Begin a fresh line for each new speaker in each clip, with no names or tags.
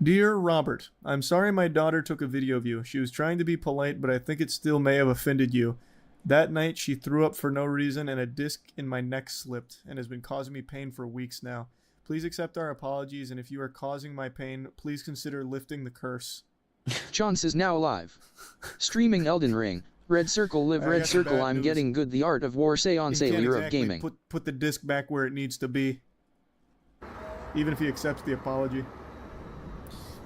Dear Robert, I'm sorry my daughter took a video of you. She was trying to be polite, but I think it still may have offended you. That night, she threw up for no reason and a disc in my neck slipped and has been causing me pain for weeks now. Please accept our apologies, and if you are causing my pain, please consider lifting the curse.
Chance is now live. Streaming Elden Ring. Red Circle live Red Circle I'm
news.
Getting good The Art of War Seansailéir of Gaming.
Put the disc back where it needs to be. Even if he accepts the apology.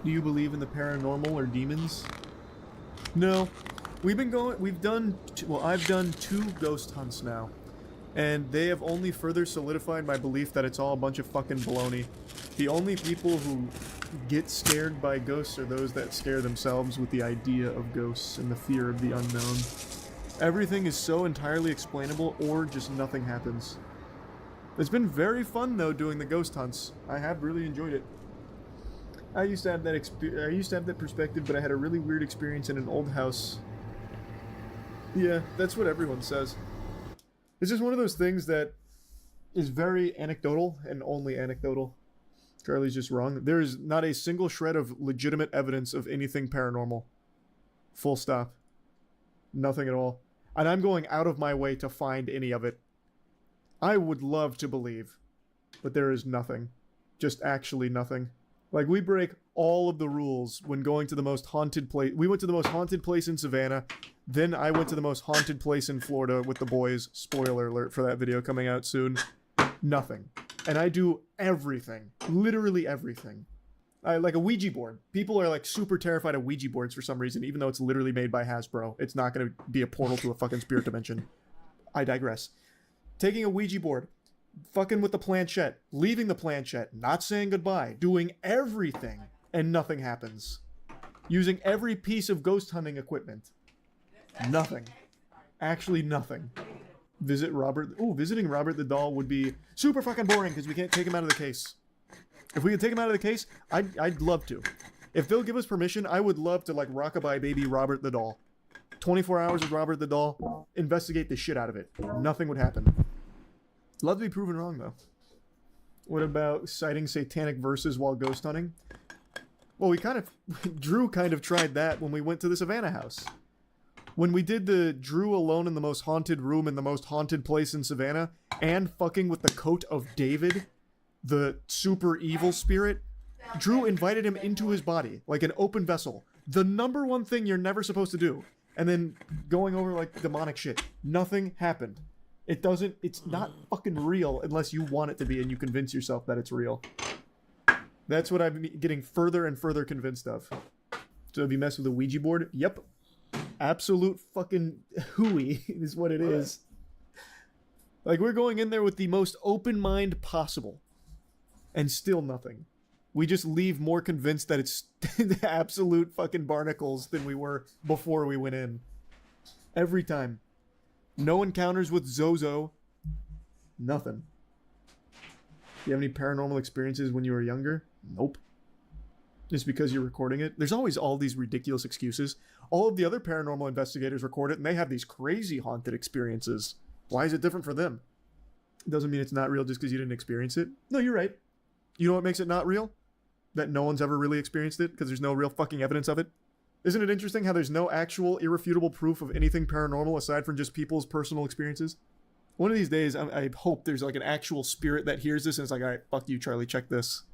Do you believe in the paranormal or demons? No. I've done 2 ghost hunts now. And they have only further solidified my belief that it's all a bunch of fucking baloney. The only people who get scared by ghosts are those that scare themselves with the idea of ghosts and the fear of the unknown. Everything is so entirely explainable, or just nothing happens. It's been very fun though doing the ghost hunts. I have really enjoyed it. I used to have that perspective, but I had a really weird experience in an old house. Yeah, that's what everyone says. It's just one of those things that is very anecdotal and only anecdotal. Charlie's just wrong. There is not a single shred of legitimate evidence of anything paranormal. Full stop. Nothing at all. And I'm going out of my way to find any of it. I would love to believe, but there is nothing. Just actually nothing. Like, we break all of the rules when going to the most haunted place. We went to the most haunted place in Savannah. Then I went to the most haunted place in Florida with the boys. Spoiler alert for that video coming out soon. Nothing. And I do everything. Literally everything. Like a Ouija board. People are like super terrified of Ouija boards for some reason, even though it's literally made by Hasbro. It's not going to be a portal to a fucking spirit dimension. I digress. Taking a Ouija board. Fucking with the planchette, leaving the planchette, not saying goodbye, doing everything, and nothing happens. Using every piece of ghost hunting equipment. Nothing. Actually nothing. Visiting Robert the Doll would be super fucking boring because we can't take him out of the case. If we could take him out of the case, I'd love to. If they'll give us permission, I would love to like rockabye baby Robert the Doll. 24 hours with Robert the Doll, investigate the shit out of it. Nothing would happen. Love to be proven wrong, though. What about citing satanic verses while ghost hunting? Well, Drew kind of tried that when we went to the Savannah house. When we did the Drew alone in the most haunted room in the most haunted place in Savannah, and fucking with the coat of David, the super evil spirit, Drew invited him into his body, like an open vessel. The number one thing you're never supposed to do. And then going over, like, demonic shit. Nothing happened. It's not fucking real unless you want it to be and you convince yourself that it's real. That's what I'm getting further and further convinced of. So if you mess with a Ouija board, yep. Absolute fucking hooey is what it is. Like, we're going in there with the most open mind possible. And still nothing. We just leave more convinced that it's absolute fucking barnacles than we were before we went in. Every time. No encounters with Zozo. Nothing. Do you have any paranormal experiences when you were younger? Nope. Just because you're recording it? There's always all these ridiculous excuses. All of the other paranormal investigators record it, and they have these crazy haunted experiences. Why is it different for them? It doesn't mean it's not real just because you didn't experience it. No, you're right. You know what makes it not real? That no one's ever really experienced it, because there's no real fucking evidence of it. Isn't it interesting how there's no actual irrefutable proof of anything paranormal aside from just people's personal experiences? One of these days, I hope there's like an actual spirit that hears this and it's like, alright, fuck you, Charlie, check this.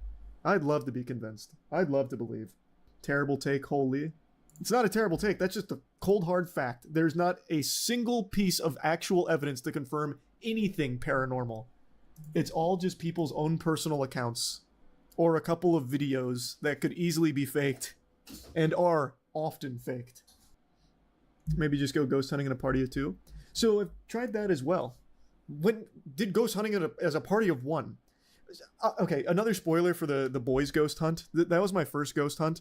I'd love to be convinced. I'd love to believe. Terrible take, holy. It's not a terrible take, that's just a cold hard fact. There's not a single piece of actual evidence to confirm anything paranormal. It's all just people's own personal accounts. Or a couple of videos that could easily be faked. And are often faked. Maybe just go ghost hunting in a party of 2. So I've tried that as well. When did ghost hunting as a party of 1? Okay, another spoiler for the boys ghost hunt. That was my first ghost hunt.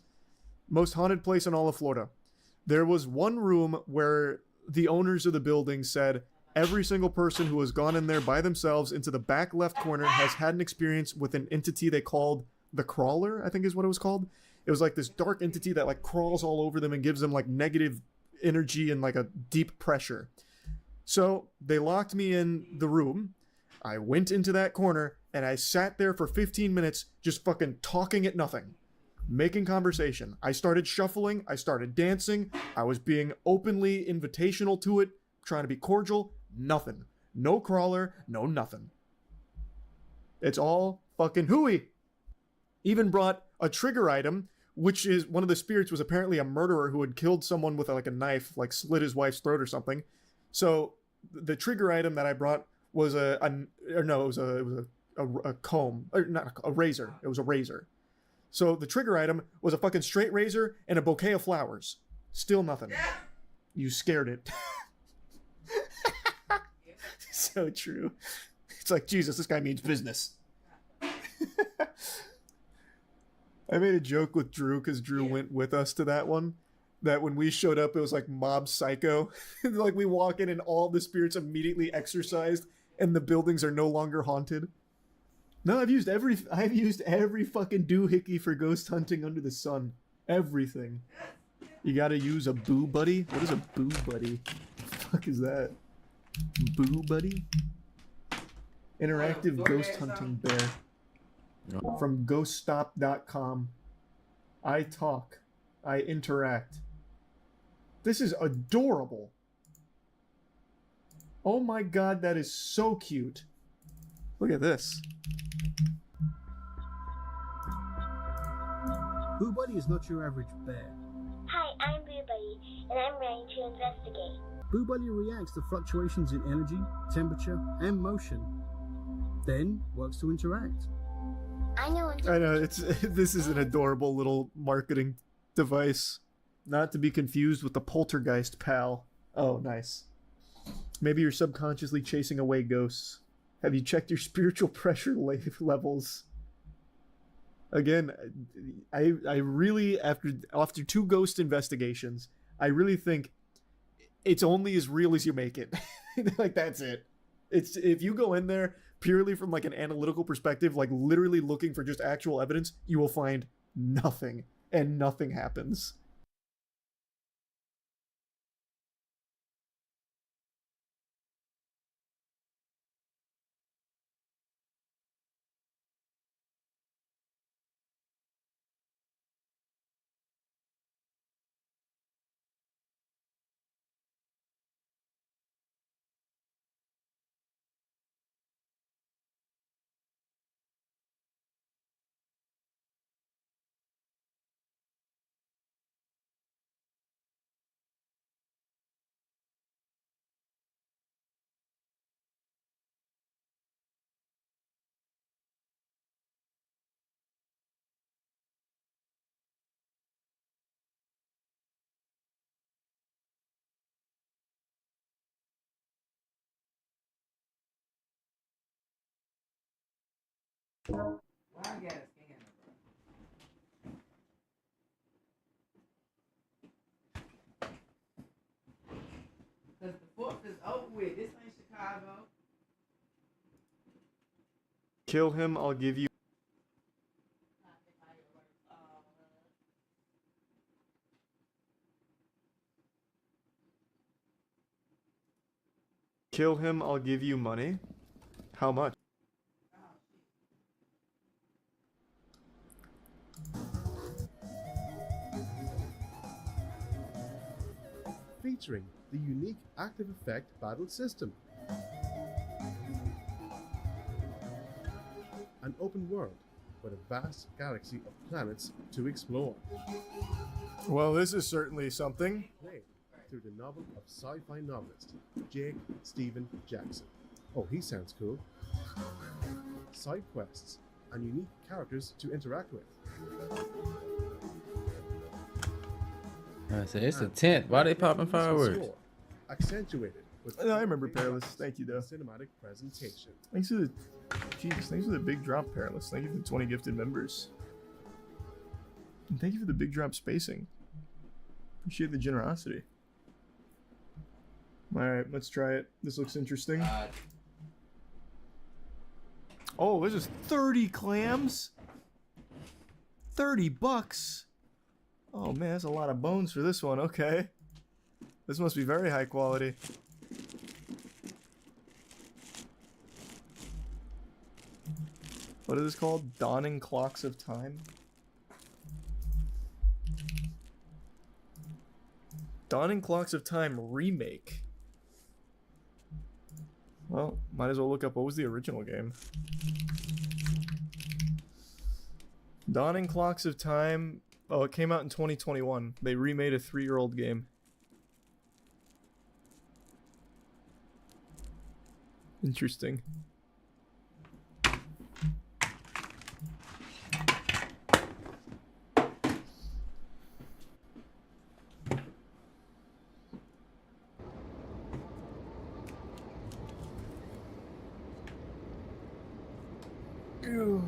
Most haunted place in all of Florida. There was one room where the owners of the building said every single person who has gone in there by themselves into the back left corner has had an experience with an entity they called the Crawler, I think is what it was called. It was like this dark entity that like crawls all over them and gives them like negative energy and like a deep pressure. So they locked me in the room. I went into that corner and I sat there for 15 minutes just fucking talking at nothing. making conversation. I started shuffling. I started dancing. I was being openly invitational to it, trying to be cordial. Nothing. No crawler. No nothing. It's all fucking hooey. Even brought a trigger item, which is one of the spirits was apparently a murderer who had killed someone with like a knife, like slit his wife's throat or something. So the trigger item that I brought was a comb, or not a razor. It was a razor. So the trigger item was a fucking straight razor and a bouquet of flowers. Still nothing. You scared it. So true. It's like, Jesus, this guy means business. I made a joke with Drew because Drew went with us to that one. That when we showed up, it was like Mob Psycho. Like we walk in and all the spirits immediately exorcised, and the buildings are no longer haunted. No, I've used every fucking doohickey for ghost hunting under the sun. Everything. You gotta use a boo buddy. What is a boo buddy? What the fuck is that? Boo buddy? Interactive ghost hunting bear. From ghoststop.com. I talk. I interact. This is adorable. Oh my god, that is so cute. Look at this.
Boo Buddy is not your average bear.
Hi, I'm Boo Buddy, and I'm ready to investigate.
Boo Buddy reacts to fluctuations in energy, temperature, and motion, then works to interact.
I know
this is an adorable little marketing device. Not to be confused with the poltergeist pal. Oh, nice. Maybe you're subconsciously chasing away ghosts. Have you checked your spiritual pressure levels? Again, I really, after 2 ghost investigations, I really think it's only as real as you make it. Like, that's it. It's if you go in there purely from like an analytical perspective, like literally looking for just actual evidence, you will find nothing, and nothing happens.
Why I gotta scan it, bro? Cause the 4th is over with. This ain't Chicago.
Kill him, I'll give you... Kill him, I'll give you money. How much?
Featuring the unique active effect battle system. An open world with a vast galaxy of planets to explore.
Well, this is certainly something.
Played through the novel of sci-fi novelist Jake Stephen Jackson. Oh, he sounds cool. Side quests and unique characters to interact with.
I say it's the 10th. Why they popping fireworks?
Score, accentuated with
I remember Perilous. Thank you, though.
cinematic presentation.
Thanks for the... Jeez, thanks for the big drop, Perilous. Thank you for the 20 gifted members. And thank you for the big drop spacing. Appreciate the generosity. Alright, let's try it. This looks interesting. Oh, this is 30 clams? 30 bucks? Oh man, that's a lot of bones for this one. Okay. This must be very high quality. What is this called? Dawning Clocks of Time? Dawning Clocks of Time remake. Well, might as well look up what was the original game. Dawning Clocks of Time. Oh, it came out in 2021. They remade a 3-year-old game. Interesting. Ew.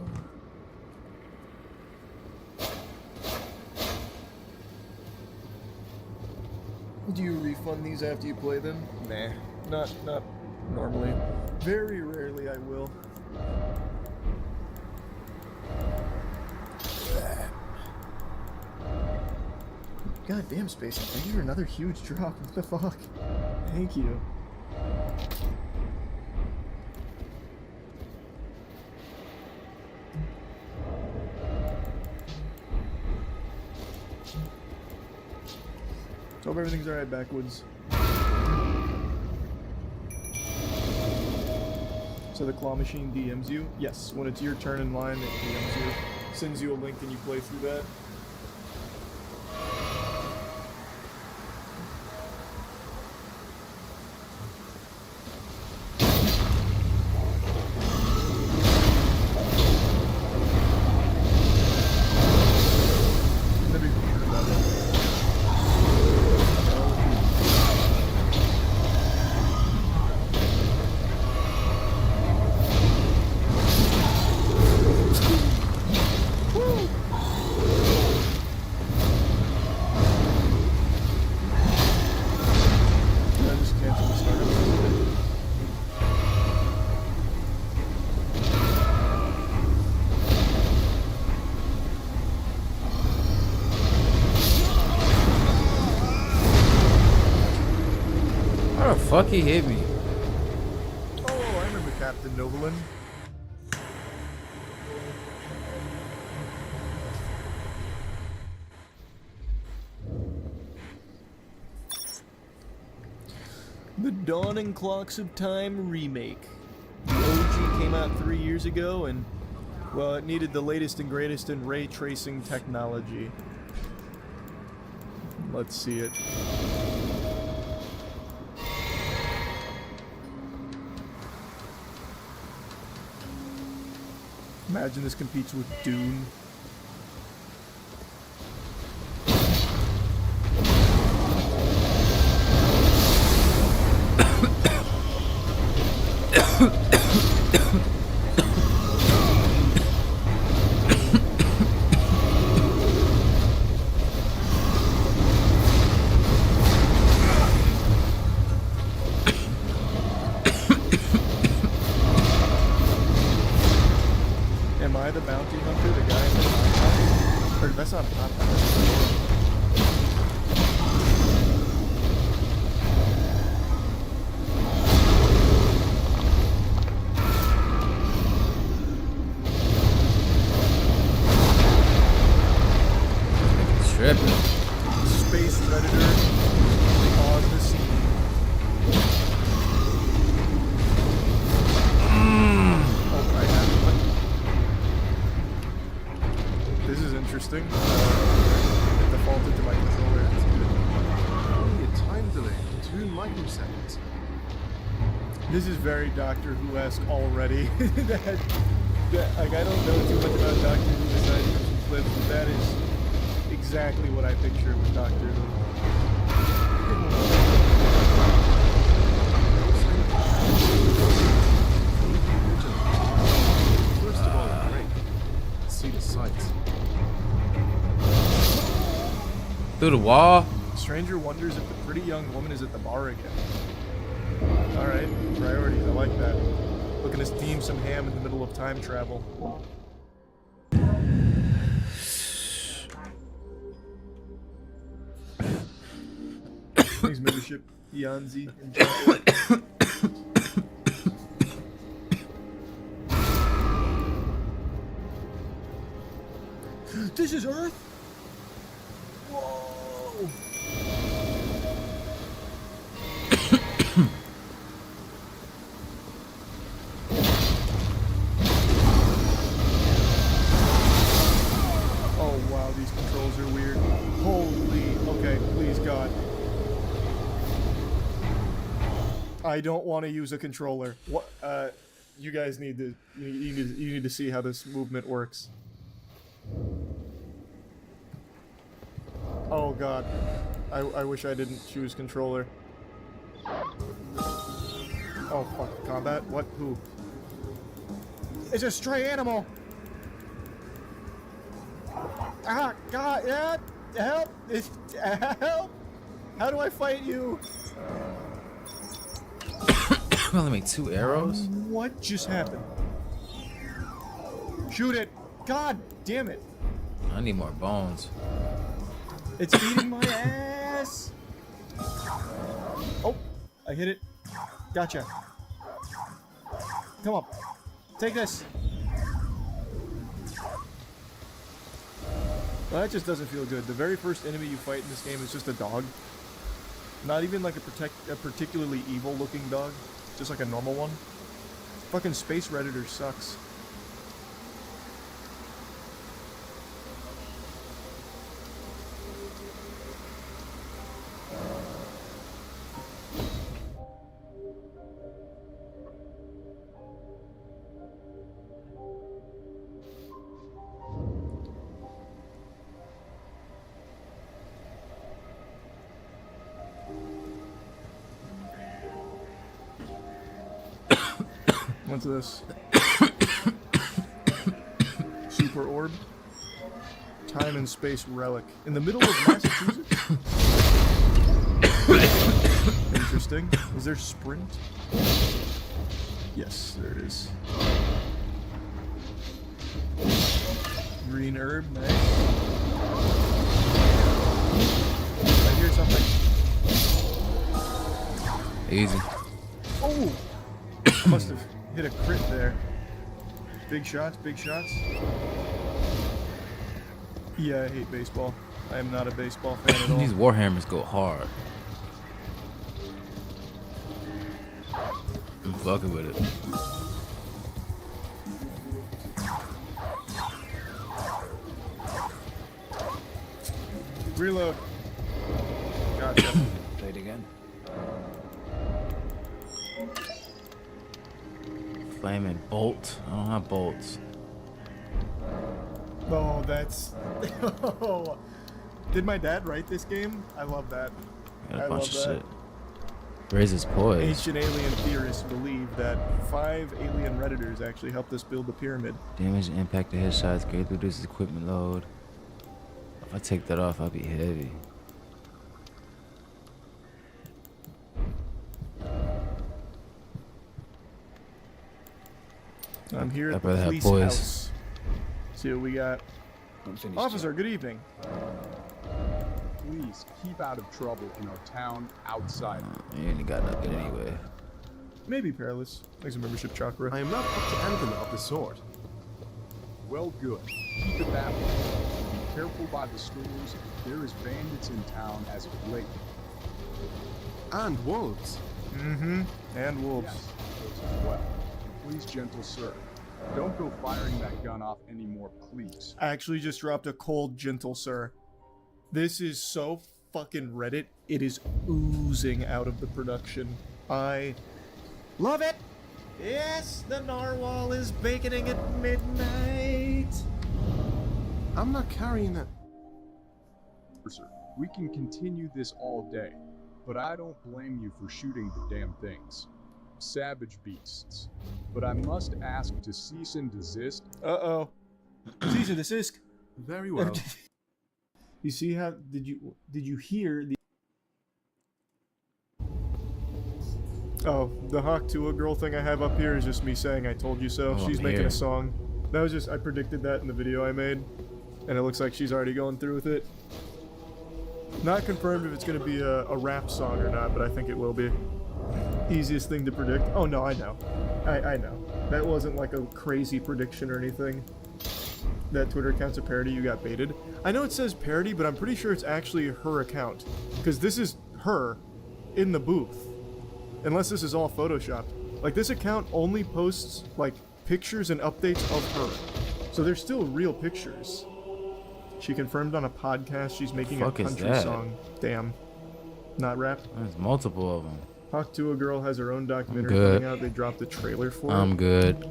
Do you refund these after you play them? Nah, not normally. Very rarely I will. God damn, Spacey, thank you for another huge drop. What the fuck? Thank you. Hope everything's alright, Backwoods. So the claw machine DMs you? Yes, when it's your turn in line, it DMs you. Sends you a link and you play through that.
Fuck, he hit me.
Oh, I remember Captain Novolin. The Dawning Clocks of Time remake. The OG came out 3 years ago and, well, it needed the latest and greatest in ray tracing technology. Let's see it. Imagine this competes with Dune. Am I the bounty hunter, the guy in the Popeye? Or that's not Popeye.
Tripping.
Space Predator on the scene. Oh, I have one. This is interesting. It defaulted to my controller. It's good.
Only a time delay of 2 microseconds.
This is very Doctor Who-esque already. Like, I don't know too much about Doctor Who aside from some clips, but that is exactly what I picture with Doctor Who.
First of all, break. See the sights.
Through the wall.
Stranger wonders if the pretty young woman is at the bar again. Alright, priorities, I like that. Looking to steam some ham in the middle of time travel. Thanks, Mothership, Yanzi, and Jumbo. This is Earth? Whoa! these controls are weird. Holy, okay, please God. I don't want to use a controller. What? You guys need to you need to see how this movement works. Oh God, I wish I didn't choose controller. Oh fuck, combat? What? Who? It's a stray animal. Ah, God, yeah, help! Help! How do I fight you?
I only make 2 arrows?
What just happened? Shoot it! God damn it!
I need more bones.
It's eating my ass! Oh, I hit it. Gotcha. Come on. Take this. Well, that just doesn't feel good. The very first enemy you fight in this game is just a dog. Not even like a particularly evil looking dog. Just like a normal one. Fucking Space Redditor sucks. What's this? Super orb. Time and space relic. In the middle of Massachusetts? Interesting. Is there sprint? Yes, there is. Green herb, nice. I hear something.
Easy.
Oh! I must have hit a crit there. Big shots, big shots. Yeah, I hate baseball. I am not a baseball fan at all.
These warhammers go hard. I'm fucking with it.
Reload. Gotcha.
Play it again. Flaming bolt. I don't have bolts.
Oh, that's... Oh. Did my dad write this game? I love that.
Got
I
a bunch
love
of
that.
shit. Raises poise.
Ancient alien theorists believe that 5 alien redditors actually helped us build the pyramid.
Damage and impact to headshots. Greatly reduces equipment load. If I take that off, I'll be heavy.
I'm here at
I'd
the
rather have
police
boys.
house. See what we got.
Unfinished
Officer,
yet.
good evening.
Please keep out of trouble in our town outside.
You ain't got nothing anyway.
Maybe perilous. Thanks a membership chakra.
I am not up to anything of the sort.
Well, good. Keep it that way. Be careful by the stores. There is bandits in town as of late.
And wolves.
Mm-hmm. And wolves.
Yes, those as well. And please, gentle sir, don't go firing that gun off anymore, please.
I actually just dropped a cold, gentle sir. This is so fucking Reddit. It is oozing out of the production. I love it. Yes, the narwhal is baconing at midnight.
I'm not carrying that.
Sir, we can continue this all day, but I don't blame you for shooting the damn things. Savage beasts. But I must ask to cease and desist.
Uh-oh. Cease and desist.
Very well.
You see how did you hear the Oh, the Hawk Tua girl thing I have up here is just me saying I told you so.
Oh,
She's
I'm
making
here.
a song. That was just I predicted that in the video I made. And it looks like she's already going through with it. Not confirmed if it's gonna be a rap song or not, but I think it will be. Easiest thing to predict. Oh no, I know. I know. That wasn't like a crazy prediction or anything. That Twitter account's a parody, you got baited. I know it says parody, but I'm pretty sure it's actually her account. Because this is her in the booth. Unless this is all photoshopped. Like, this account only posts, like, pictures and updates of her. So they're still real pictures. She confirmed on a podcast she's making a
Fuck is
country
that?
song. Damn. Not rap.
There's multiple of them.
Talk to a Girl has her own documentary
good.
coming out. They dropped the trailer for it.
I'm good.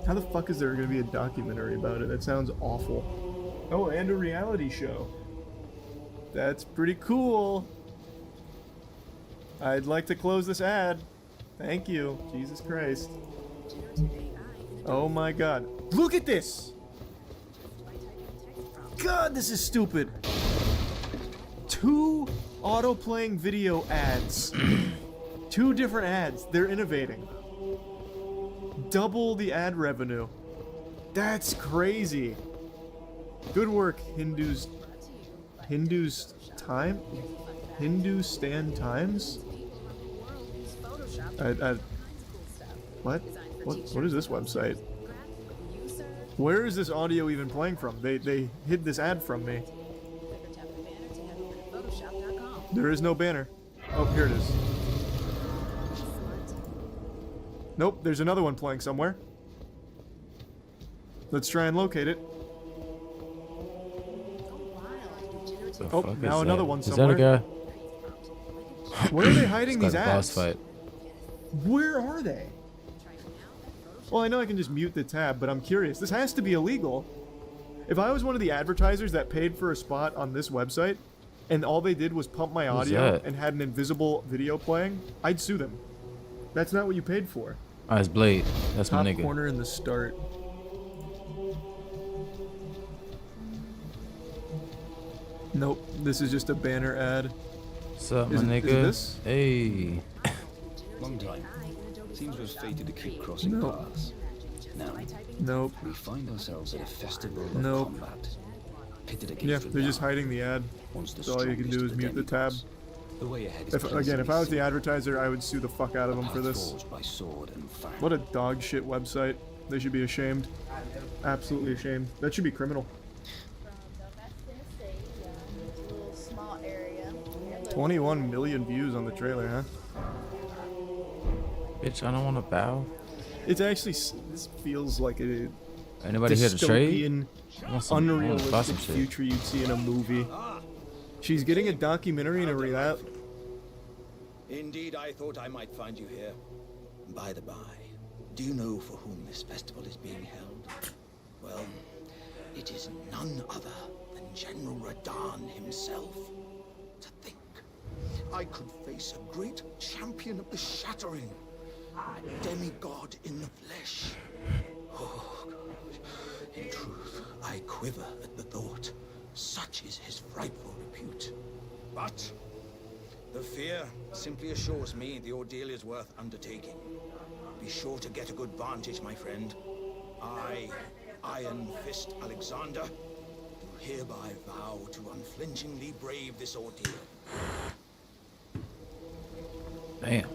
How the fuck is there going to be a documentary about it? That sounds awful. Oh, and a reality show. That's pretty cool. I'd like to close this ad. Thank you. Jesus Christ. Oh my god. Look at this! God, this is stupid. 2 auto-playing video ads. 2 different ads. They're innovating. Double the ad revenue. That's crazy. Good work, Hindustan Times? What is this website? Where is this audio even playing from? They hid this ad from me. There is no banner. Oh, here it is. Nope, there's another one playing somewhere. Let's try and locate it.
The
Oh,
fuck
now
is
another
that?
one
Is
somewhere.
that a guy?
Where are they hiding
It's
these
like a boss
ads?
fight.
Where are they? Well, I know I can just mute the tab, but I'm curious. This has to be illegal. If I was one of the advertisers that paid for a spot on this website, and all they did was pump my
Who's
audio
that?
and had an invisible video playing, I'd sue them. That's not what you paid for.
Ah, it's Blade. That's my
Top
nigga.
corner in the start. Nope, this is just a banner ad.
What's up, my
Is it
nigga?
this?
Hey.
Long time. Seems we're fated to keep crossing
Nope.
paths. Now,
Nope.
we find ourselves at a festival of
Nope.
combat. Pitted against
Yeah, they're just hiding the ad.
Once the
So all you can do is
strongest
mute
of
the tab.
demigods. The way ahead is
If I was the
pleasantly
advertiser, I would sue the fuck out of them
simple.
for
A path
this.
forged by sword and fire.
What a dog shit website. They should be ashamed. Absolutely ashamed. That should be criminal.
It's a little small area.
21 million views on the trailer, huh?
Bitch, I don't want to bow.
It's actually, this feels like a
Anybody here to trade?
dystopian,
I want some- I wanna buy
unrealistic
some shit.
future you'd see in a movie. She's getting a documentary and a reality.
Indeed, I thought I might find you here. By the by, do you know for whom this festival is being held? Well, it is none other than General Radahn himself. To think, I could face a great champion of the Shattering, a demigod in the flesh. Oh, God. In truth, I quiver at the thought. Such is his frightful repute. But the fear simply assures me the ordeal is worth undertaking. Be sure to get a good vantage, my friend. I, Iron Fist Alexander, do hereby vow to unflinchingly brave this ordeal.
Damn.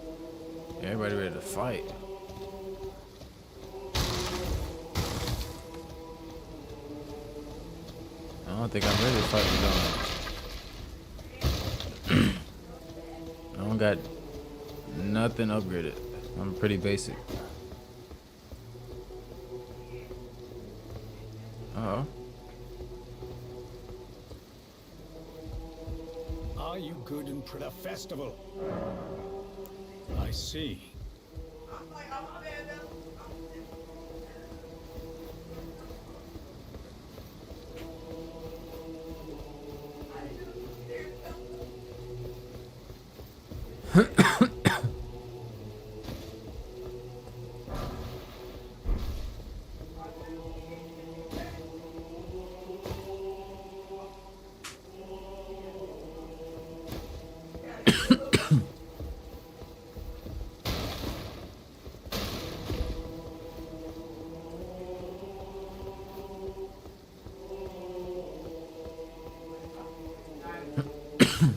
Everybody ready to fight. I don't think I'm ready to fight with them. I don't got nothing upgraded. I'm pretty basic. Uh-oh.
Are you good and for the festival? I see.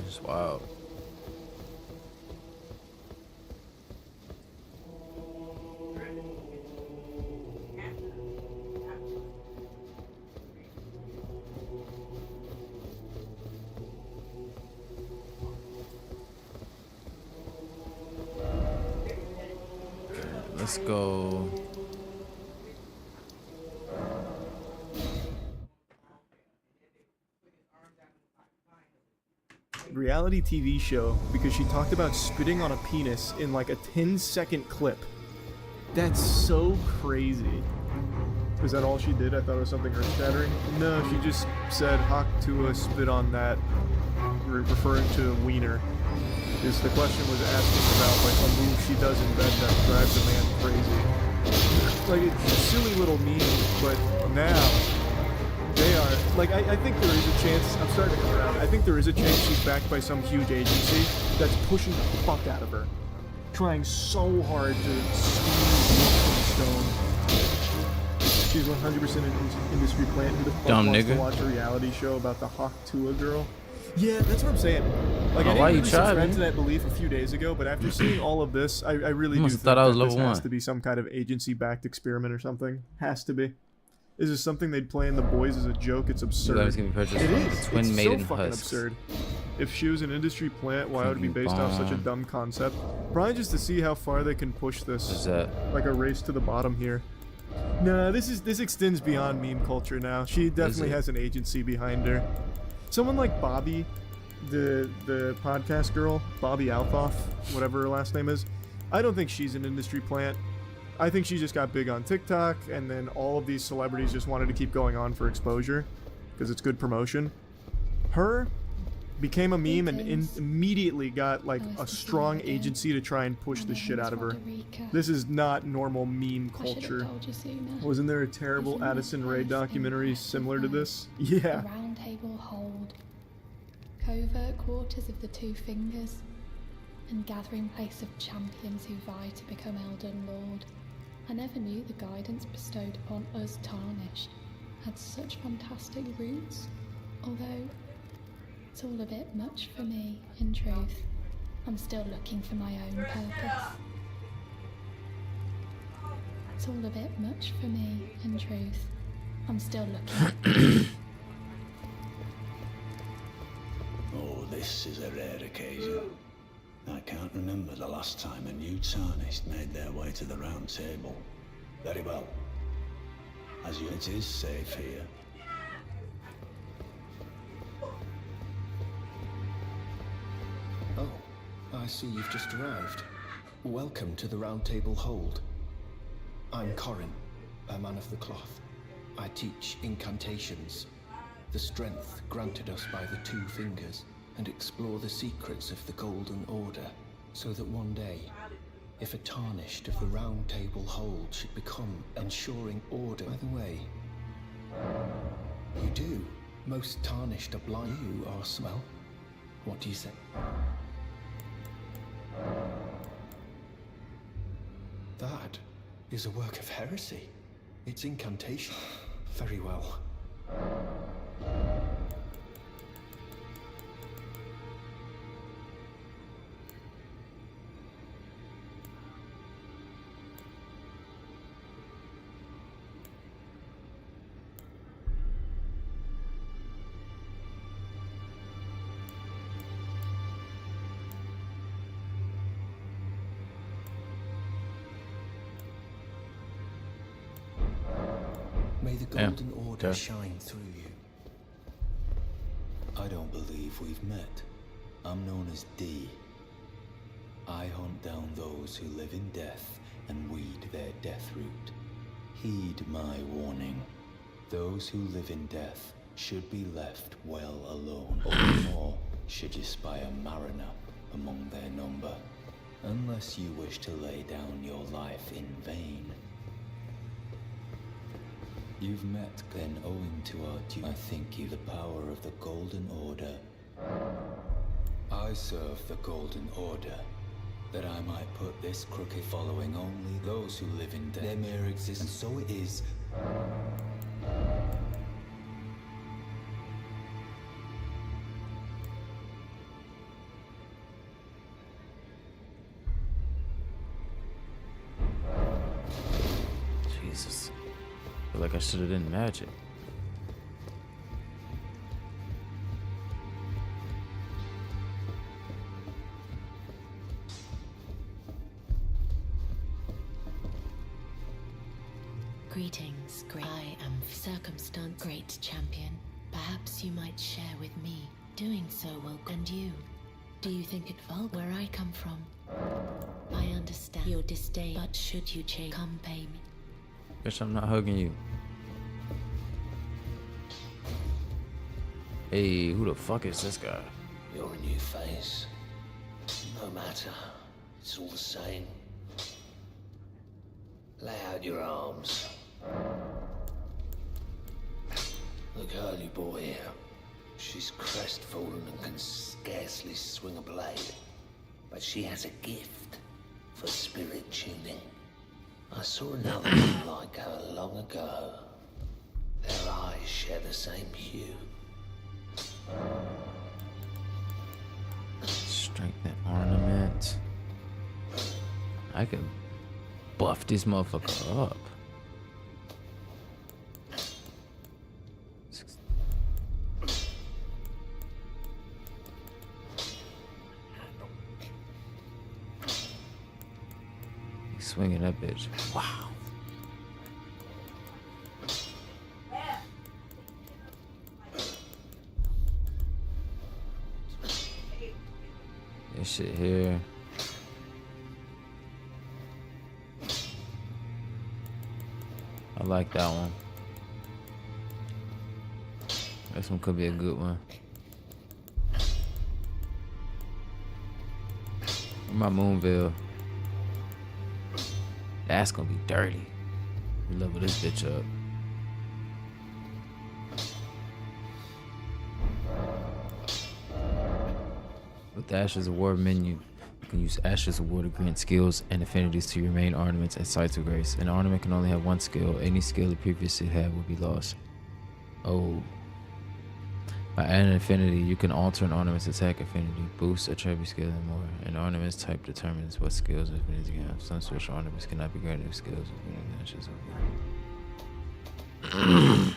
It's wild. Let's go.
reality TV show because she talked about spitting on a penis in like a 10-second clip. That's so crazy. Is that all she did? I thought it was something earth-shattering. No, she just said Hawk Tua spit on that, referring to wiener. Because the question was asking about like a move she does in bed that drives a man crazy. Like, it's a silly little meme, but now they are like, I think there is a chance. I'm starting to come around. I think there is a chance she's backed by some huge agency that's pushing the fuck out of her, trying so hard to squeeze the stone. She's 100% an industry plant. Who the fuck
Dumb
wants
nigga.
to watch a reality show about the Hawk Tua girl? Yeah, that's what I'm saying. Like, I
why
didn't
you
really
try,
subscribe
man?
to that belief a few days ago, but after seeing all of this, I really do
must
think
have thought I was
that this
level
has
1.
to be some kind of agency-backed experiment or something. Has to be. Is this something they'd play in The Boys as a joke? It's absurd.
That was gonna be purchased
It
from
is.
the Twin
It's
Maiden
so fucking
Husks.
absurd. If she was an industry plant, why would it be based off such a
Bomb.
dumb concept? Probably just to see how far they can push this.
What's that?
Like a race to the bottom here. Nah, this extends beyond meme culture now. She definitely
it?
has an agency behind her. Someone like Bobby, the podcast girl, Bobby Althoff, whatever her last name is, I don't think she's an industry plant. I think she just got big on TikTok, and then all of these celebrities just wanted to keep going on for exposure because it's good promotion. Her became a meme and immediately got like a strong agency to try and push the shit out of her. This is not normal meme culture. Wasn't there a terrible Addison Rae documentary similar to this? Yeah.
The Round Table Hold. Covert quarters of the Two Fingers. And gathering place of champions who vie to become Elden Lord. I never knew the guidance bestowed upon us Tarnished had such fantastic roots, although it's all a bit much for me, in truth. I'm still looking for my own purpose. It's all a bit much for me, in truth. I'm still looking.
Oh, this is a rare occasion. I can't remember the last time a new Tarnished made their way to the Round Table. Very well. As you, it is safe here.
Oh, I see you've just arrived. Welcome to the Round Table Hold. I'm Corin, a man of the cloth. I teach incantations, the strength granted us by the Two Fingers, and explore the secrets of the Golden Order, so that one day, if a Tarnished of the Round Table Hold should become ensuring order. By the way, you do. Most Tarnished are blind. You are smell. What do you say? That is a work of heresy. It's incantation. Very well. May the Golden Order shine through you.
I don't believe we've met. I'm known as D. I hunt down those who live in death and weed their death root. Heed my warning. Those who live in death should be left well alone, or more should you spy a mariner among their number. Unless you wish to lay down your life in vain. You've met, then owing to our duty, I think you the power of the Golden Order. I serve the Golden Order, that I might put this crooked following only those who live in death. Their mere existence, so it is.
Jesus. I feel like I should have done magic.
Greetings, great. I am circumstance great champion. Perhaps you might share with me. doing so well. And you? Do you think it felt where I come from? I understand your disdain, but should you change, come pay me.
Bitch, I'm not hugging you. Hey, who the fuck is this guy?
You're a new face. No matter. It's all the same. Lay out your arms. The girly boy here. She's crestfallen and can scarcely swing a blade. But she has a gift for spirit tuning. I saw another one like her long ago. Their eyes share the same hue.
Strengthen ornament. I could buff this motherfucker up. He's swinging that bitch. Wow. This shit here. I like that one. This one could be a good one. Where my Moonville? That's gonna be dirty. We level this bitch up. With the Ashes Award menu, you can use Ashes Award to grant skills and affinities to your main ornaments and sites of grace. An ornament can only have one skill. Any skill it previously had will be lost. Oh. By adding an affinity, you can alter an ornament's attack affinity, boost, attribute skill, and more. An ornament's type determines what skills and affinities you have. Some special ornaments cannot be granted with skills of Ashes Award.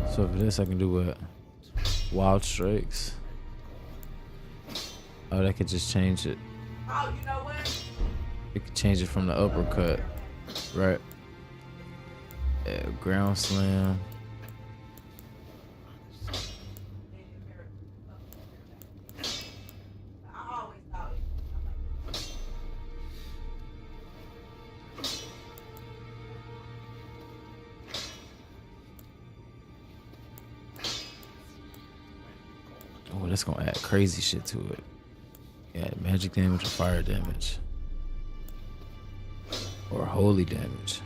So for this I can do what? Wild Strikes. Oh, that could just change it.
Oh, you know what?
It could change it from the uppercut. Right. Yeah, ground slam. Oh, that's gonna add crazy shit to it. Yeah, magic damage or fire damage. Or holy damage.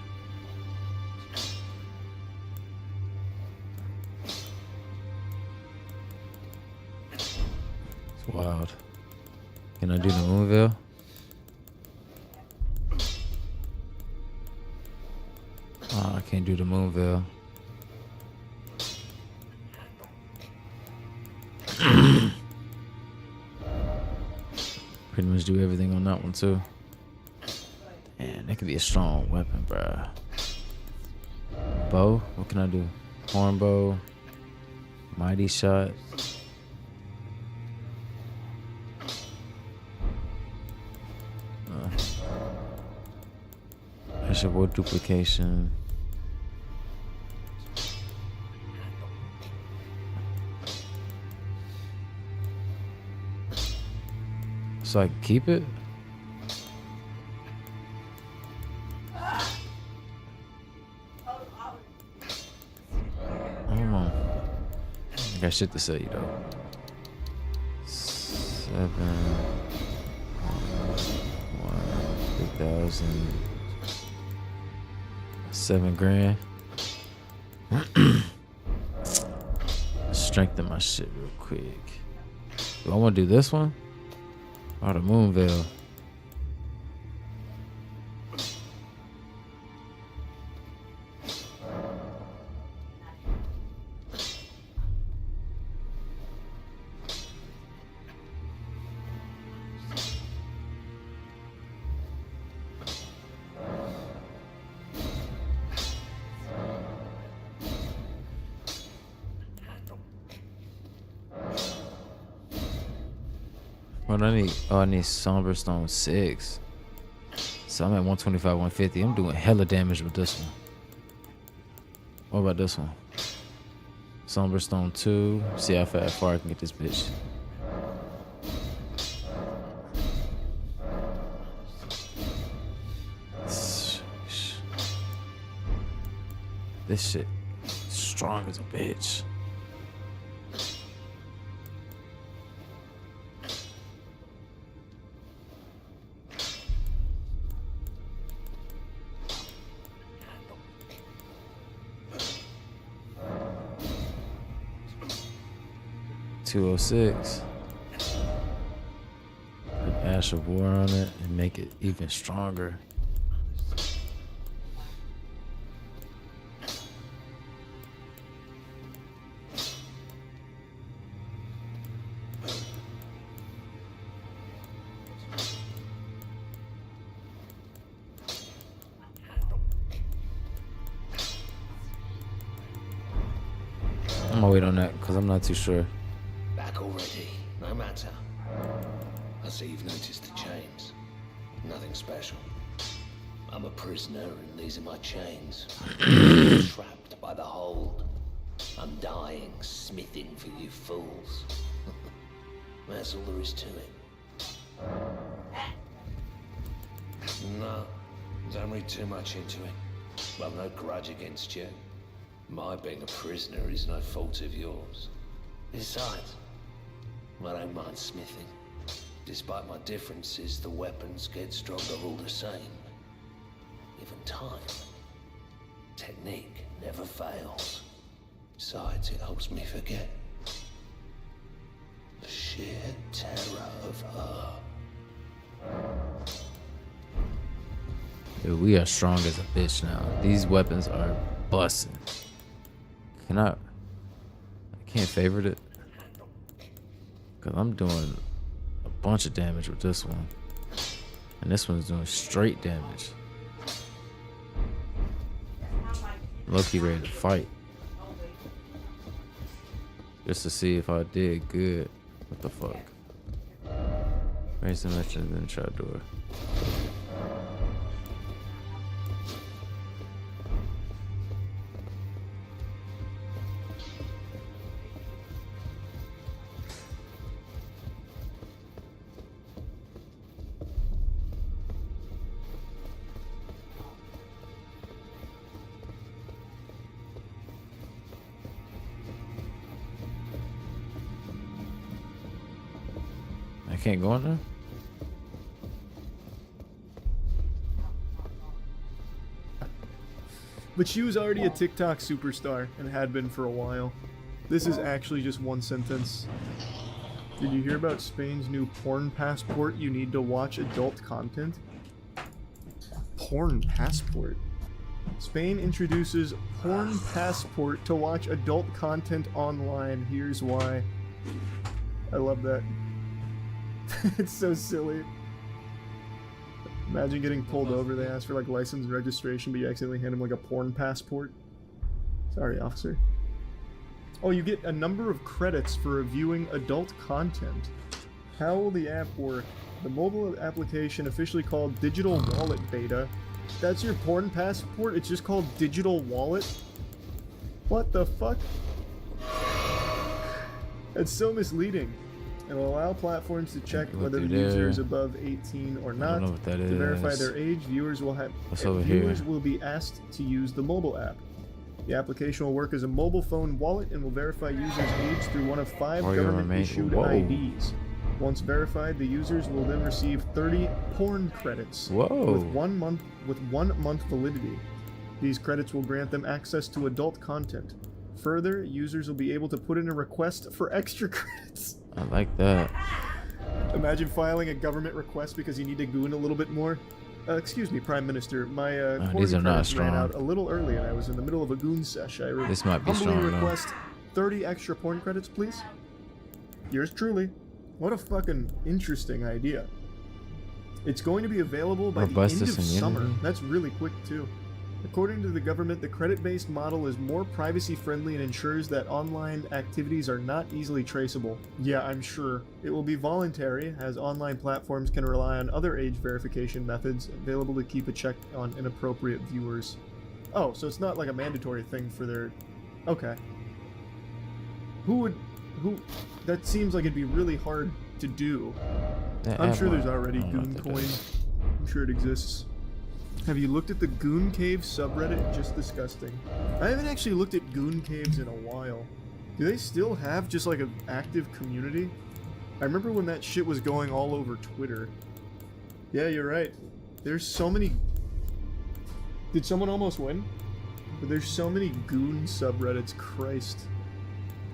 It's wild. Can I do the Moonville? Oh, I can't do the Moonville. Pretty much do everything on that one too. Man, that could be a strong weapon, bruh. Bow? What can I do? Horn bow. Mighty shot. Pressure ward duplication. So I can keep it? I don't know. I got shit to say, though. 7 3,000 7 grand. Strengthen my shit real quick. Do I want to do this one? Or the Moonville? What I need? Oh, I need Somber Stone 6. So I'm at 125, 150. I'm doing hella damage with this one. What about this one? Somberstone 2. See how far I can get this bitch. This shit strong as a bitch. $206. Put Ash of War on it and make it even stronger. I'm gonna wait on that because I'm not too sure.
Back already, no matter. I see you've noticed the chains. Nothing special. I'm a prisoner and these are my chains. Trapped by the hold. I'm dying, smithing for you fools. That's all there is to it. No, don't read too much into it. I've no grudge against you. My being a prisoner is no fault of yours. Besides, I don't mind smithing. Despite my differences, the weapons get stronger all the same. Even time. Technique never fails. Besides, it helps me forget the sheer terror of her.
Dude, we are strong as a bitch now. These weapons are busting. I can't favorite it. Cause I'm doing a bunch of damage with this one. And this one's doing straight damage. Low-key ready to fight. Just to see if I did good. What the fuck? Raise the mentions in the trapdoor. I can't go in there?
But she was already a TikTok superstar and had been for a while. This is actually just one sentence. Did you hear about Spain's new porn passport? You need to watch adult content? Porn passport? Spain introduces porn passport to watch adult content online. Here's why. I love that. It's so silly. Imagine getting pulled over. They ask for like license and registration, but you accidentally hand them like a porn passport. Sorry, officer. Oh, you get a number of credits for reviewing adult content. How will the app work? The mobile application, officially called Digital Wallet Beta. That's your porn passport? It's just called Digital Wallet? What the fuck? That's so misleading. It will allow platforms to check whether the user is above 18 or not.
I don't know what that is.
To verify their age, viewers will be asked to use the mobile app. The application will work as a mobile phone wallet and will verify users' age through one of 5 government-issued IDs. Once verified, the users will then receive 30 porn credits with 1 month validity. These credits will grant them access to adult content. Further, users will be able to put in a request for extra credits.
I like that.
Imagine filing a government request because you need to goon a little bit more. Excuse me, Prime Minister. My
these are not strong.
ran out a little early and I was in the middle of a goon sesh.
This might be strong enough.
request 30 extra porn credits, please. Yours truly. What a fucking interesting idea. It's going to be available by the end of summer. That's really quick too. According to the government, the credit-based model is more privacy-friendly and ensures that online activities are not easily traceable. Yeah, I'm sure. It will be voluntary, as online platforms can rely on other age verification methods available to keep a check on inappropriate viewers. Oh, so it's not like a mandatory thing for their... Okay. Who... That seems like it'd be really hard to do. I'm sure there's already Goon Coin. I'm sure it exists. Have you looked at the Goon Cave subreddit? Just disgusting. I haven't actually looked at Goon Caves in a while. Do they still have just like an active community? I remember when that shit was going all over Twitter. Yeah, you're right. There's so many... Did someone almost win? But there's so many Goon subreddits, Christ.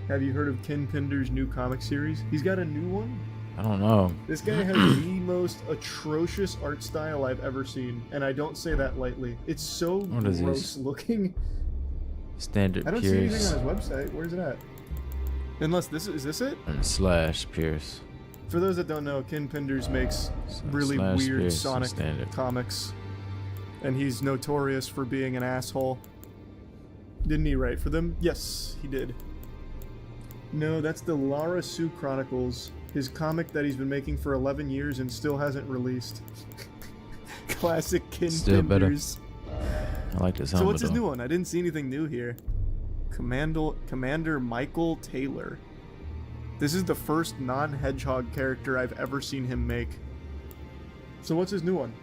Have you heard of Ken Pinder's new comic series? He's got a new one?
I don't know.
This guy has the most atrocious art style I've ever seen, and I don't say that lightly. It's so gross looking.
Standard
I don't
Pierce.
see anything on his website. Where's it at? Unless this is this it?
And slash Pierce.
For those that don't know, Ken Penders makes really
slash
weird
Pierce
Sonic
standard
comics, and he's notorious for being an asshole. Didn't he write for them? Yes, he did. No, that's the Lara Sue Chronicles, his comic that he's been making for 11 years and still hasn't released. Classic Ken
Still
Penders.
better. I like this.
So what's his new one? I didn't see anything new here. Commander Michael Taylor. This is the first non-hedgehog character I've ever seen him make. So what's his new one?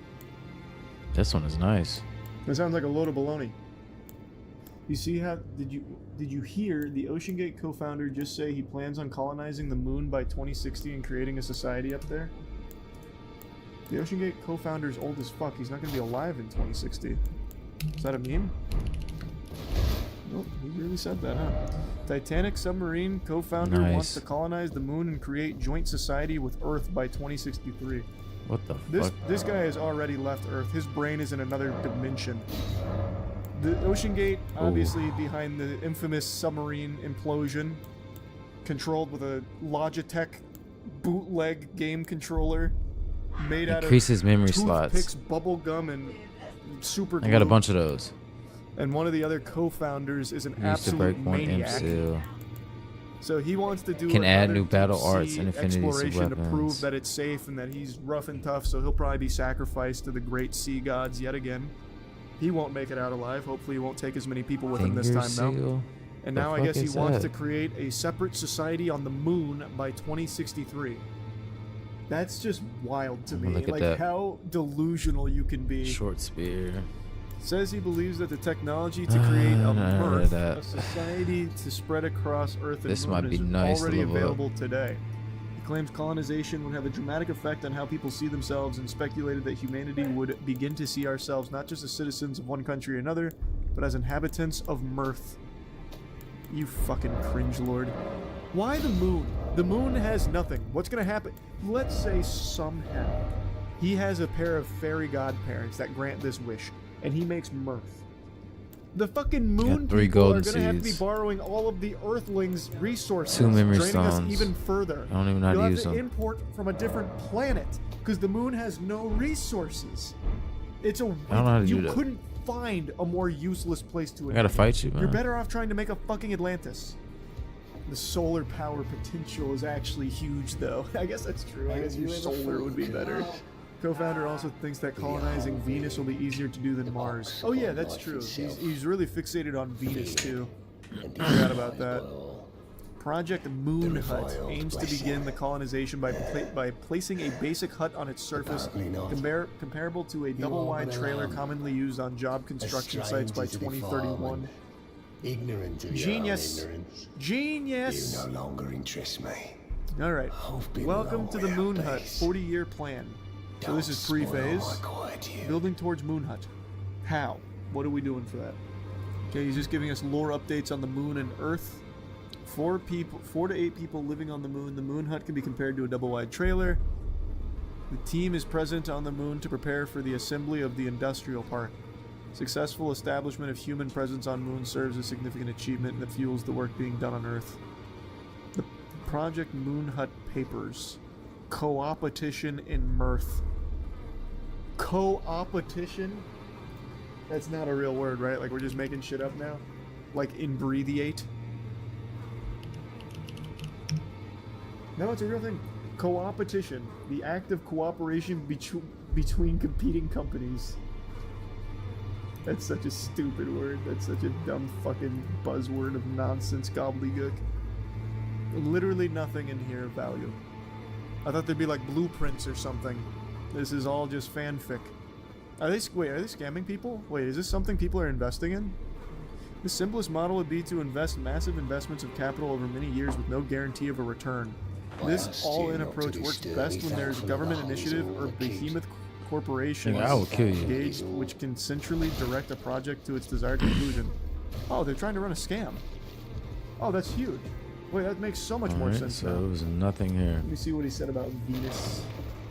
This one is nice.
That sounds like a load of baloney. You see how... Did you hear the OceanGate co-founder just say he plans on colonizing the moon by 2060 and creating a society up there? The OceanGate co-founder's old as fuck. He's not going to be alive in 2060. Is that a meme? Nope, he really said that, huh? Titanic submarine co-founder wants to colonize the moon and create joint society with Earth by 2063.
What the fuck?
This guy has already left Earth. His brain is in another dimension. The OceanGate, obviously behind the infamous submarine implosion, controlled with a Logitech bootleg game controller made out of
increases memory
toothpicks,
slots.
bubble gum, and super glue.
I got a bunch of those.
And one of the other co-founders is an
Used to
absolute
break one
maniac.
seal.
So he wants to do
Can add
another
new battle
deep-sea
arts and affinities to
exploration to prove
weapons.
that it's safe and that he's rough and tough, so he'll probably be sacrificed to the great sea gods yet again. He won't make it out alive. Hopefully he won't take as many people with him this time, though.
seal?
And
The
now I
fuck
guess he
is
wants
that?
to create a separate society on the moon by 2063. That's just wild to me.
Look at
Like,
that.
how delusional you can be.
Short spear.
Says he believes that the technology to create a
no,
Earth,
that.
a society to spread across Earth and
This
Moon,
might be
is
nice to
already
level up.
available today. He claims colonization would have a dramatic effect on how people see themselves and speculated that humanity would begin to see ourselves not just as citizens of one country or another, but as inhabitants of Mirth. You fucking cringe lord. Why the moon? The moon has nothing. What's gonna happen? Let's say somehow he has a pair of fairy godparents that grant this wish, and he makes Mirth. The fucking moon
Got 3
people
golden
are gonna have to be
seeds.
borrowing all of the Earthlings' resources,
2 memory
draining us
stones.
even further.
I don't even know how
You'll
to
have
use
to
them.
import from a different planet because the moon has no resources. It's a
I don't know how to
you
do that.
couldn't find a more useless place to.
I gotta fight you, man.
You're better off trying to make a fucking Atlantis. The solar power potential is actually huge, though. I guess that's true. I guess your solar would be better. Co-founder also thinks that colonizing Venus will be easier to do than Mars. Oh yeah, that's true. He's really fixated on Venus too. I forgot about that. Project Moon Hut aims to begin the colonization by placing a basic hut on its surface comparable to a double-wide trailer commonly used on job construction sites by 2031.
Ignorant of
Genius.
your own ignorance.
Genius!
You no longer interest me.
Alright.
been
Welcome
long
to the
way
Moon
out
Hut
base.
40-year plan. So this is
Don't spoil
pre-phase.
my quiet here.
Building towards Moon Hut. How? What are we doing for that? Okay, he's just giving us lore updates on the moon and Earth. 4 to 8 people living on the moon. The Moon Hut can be compared to a double-wide trailer. The team is present on the moon to prepare for the assembly of the industrial park. Successful establishment of human presence on moon serves as a significant achievement that fuels the work being done on Earth. The Project Moon Hut Papers. Co-opetition in Mirth. Co-opetition? That's not a real word, right? Like, we're just making shit up now? Like, imbreathiate? No, it's a real thing. Co-opetition. The act of cooperation between competing companies. That's such a stupid word. That's such a dumb fucking buzzword of nonsense gobbledygook. Literally nothing in here of value. I thought there'd be like blueprints or something. This is all just fanfic. Are they scamming people? Wait, is this something people are investing in? The simplest model would be to invest massive investments of capital over many years with no guarantee of a return. This all-in approach works best when there's government initiative or behemoth corporations
I will kill you.
engaged which can centrally direct a project to its desired conclusion. Oh, they're trying to run a scam. Oh, that's huge. Wait, that makes so much more sense
So
now.
there was nothing here.
Let me see what he said about Venus.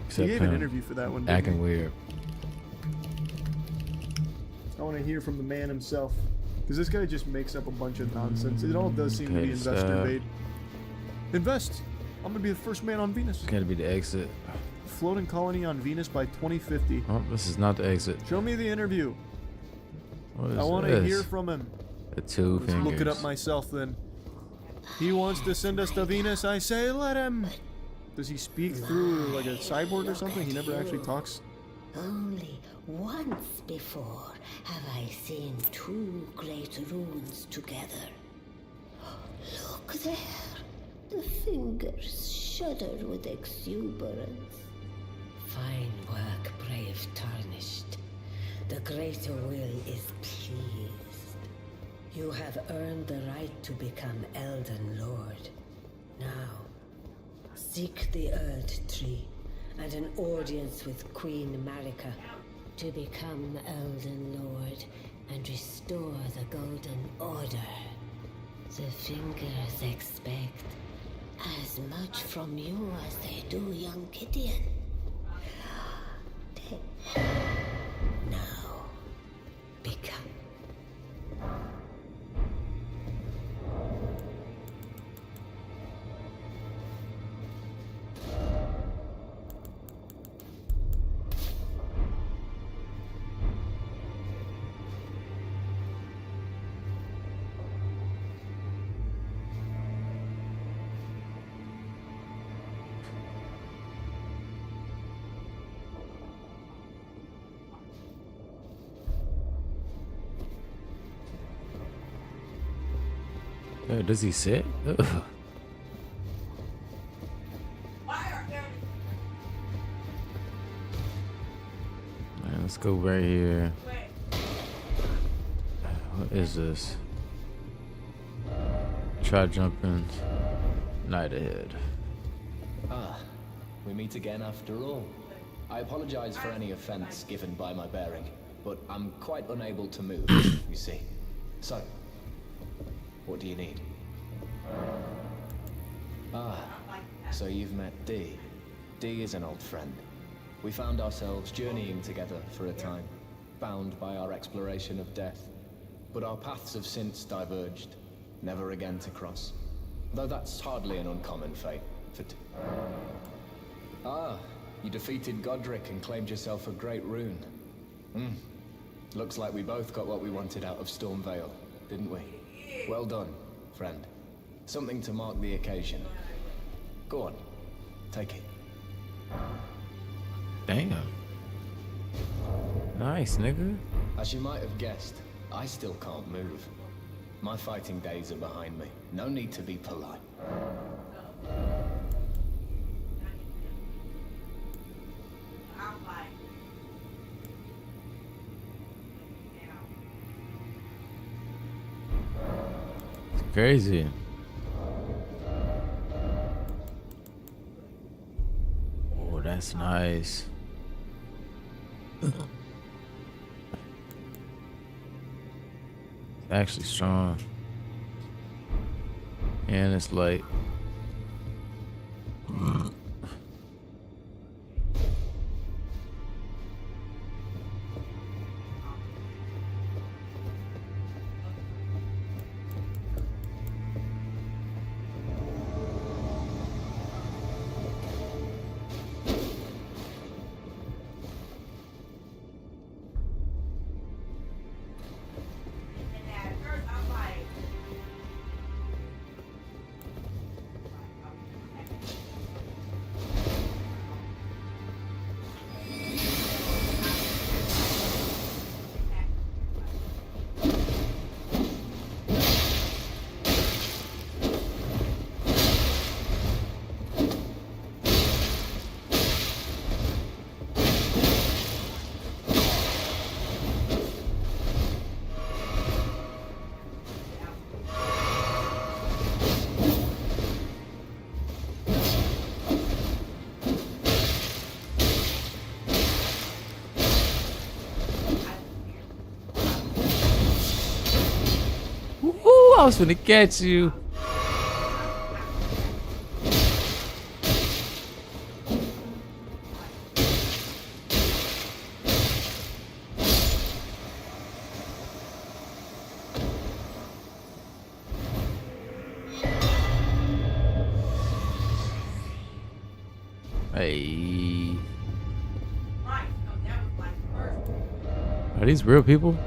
Except
He gave an
him
interview for that one. didn't
acting
he?
weird.
I want to hear from the man himself. Because this guy just makes up a bunch of nonsense. It all does seem to be investor bait. Invest! I'm going to be the first man on Venus.
Gotta be the exit.
Floating colony on Venus by 2050.
Oh, this is not the exit.
Show me the interview.
What is
I want to
this?
hear from him.
The two
Let's
fingers.
look it up myself then. He wants to send us to Venus. I say let him. Does he speak through like a cyborg or something? He never actually talks.
Only once before have I seen two great runes together. Look there. The fingers shudder with exuberance. Fine work, brave Tarnished. The greater will is pleased. You have earned the right to become Elden Lord. Now, seek the Erd Tree and an audience with Queen Marika to become Elden Lord and restore the Golden Order. The fingers expect as much from you as they do young Gideon. Now, become.
Does he sit? Ugh. Man, let's go right here. What is this? Try jumping. Night ahead.
Ah, we meet again after all. I apologize for any offense given by my bearing, but I'm quite unable to move, you see. So, what do you need? Ah, so you've met Dee. Dee is an old friend. We found ourselves journeying together for a time, bound by our exploration of death. But our paths have since diverged, never again to cross. Though that's hardly an uncommon fate. Ah, you defeated Godric and claimed yourself a great rune. Looks like we both got what we wanted out of Stormvale, didn't we? Well done, friend. Something to mark the occasion. Go on, take it.
Damn. Nice, nigga.
As you might have guessed, I still can't move. My fighting days are behind me. No need to be polite.
It's crazy. Oh, that's nice. It's actually strong. And it's light. I was finna catch you. Hey. Are these real people?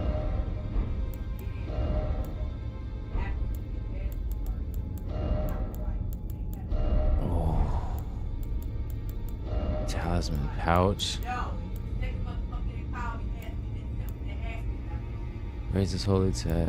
Oh. Talisman pouch. Raise his holy attack.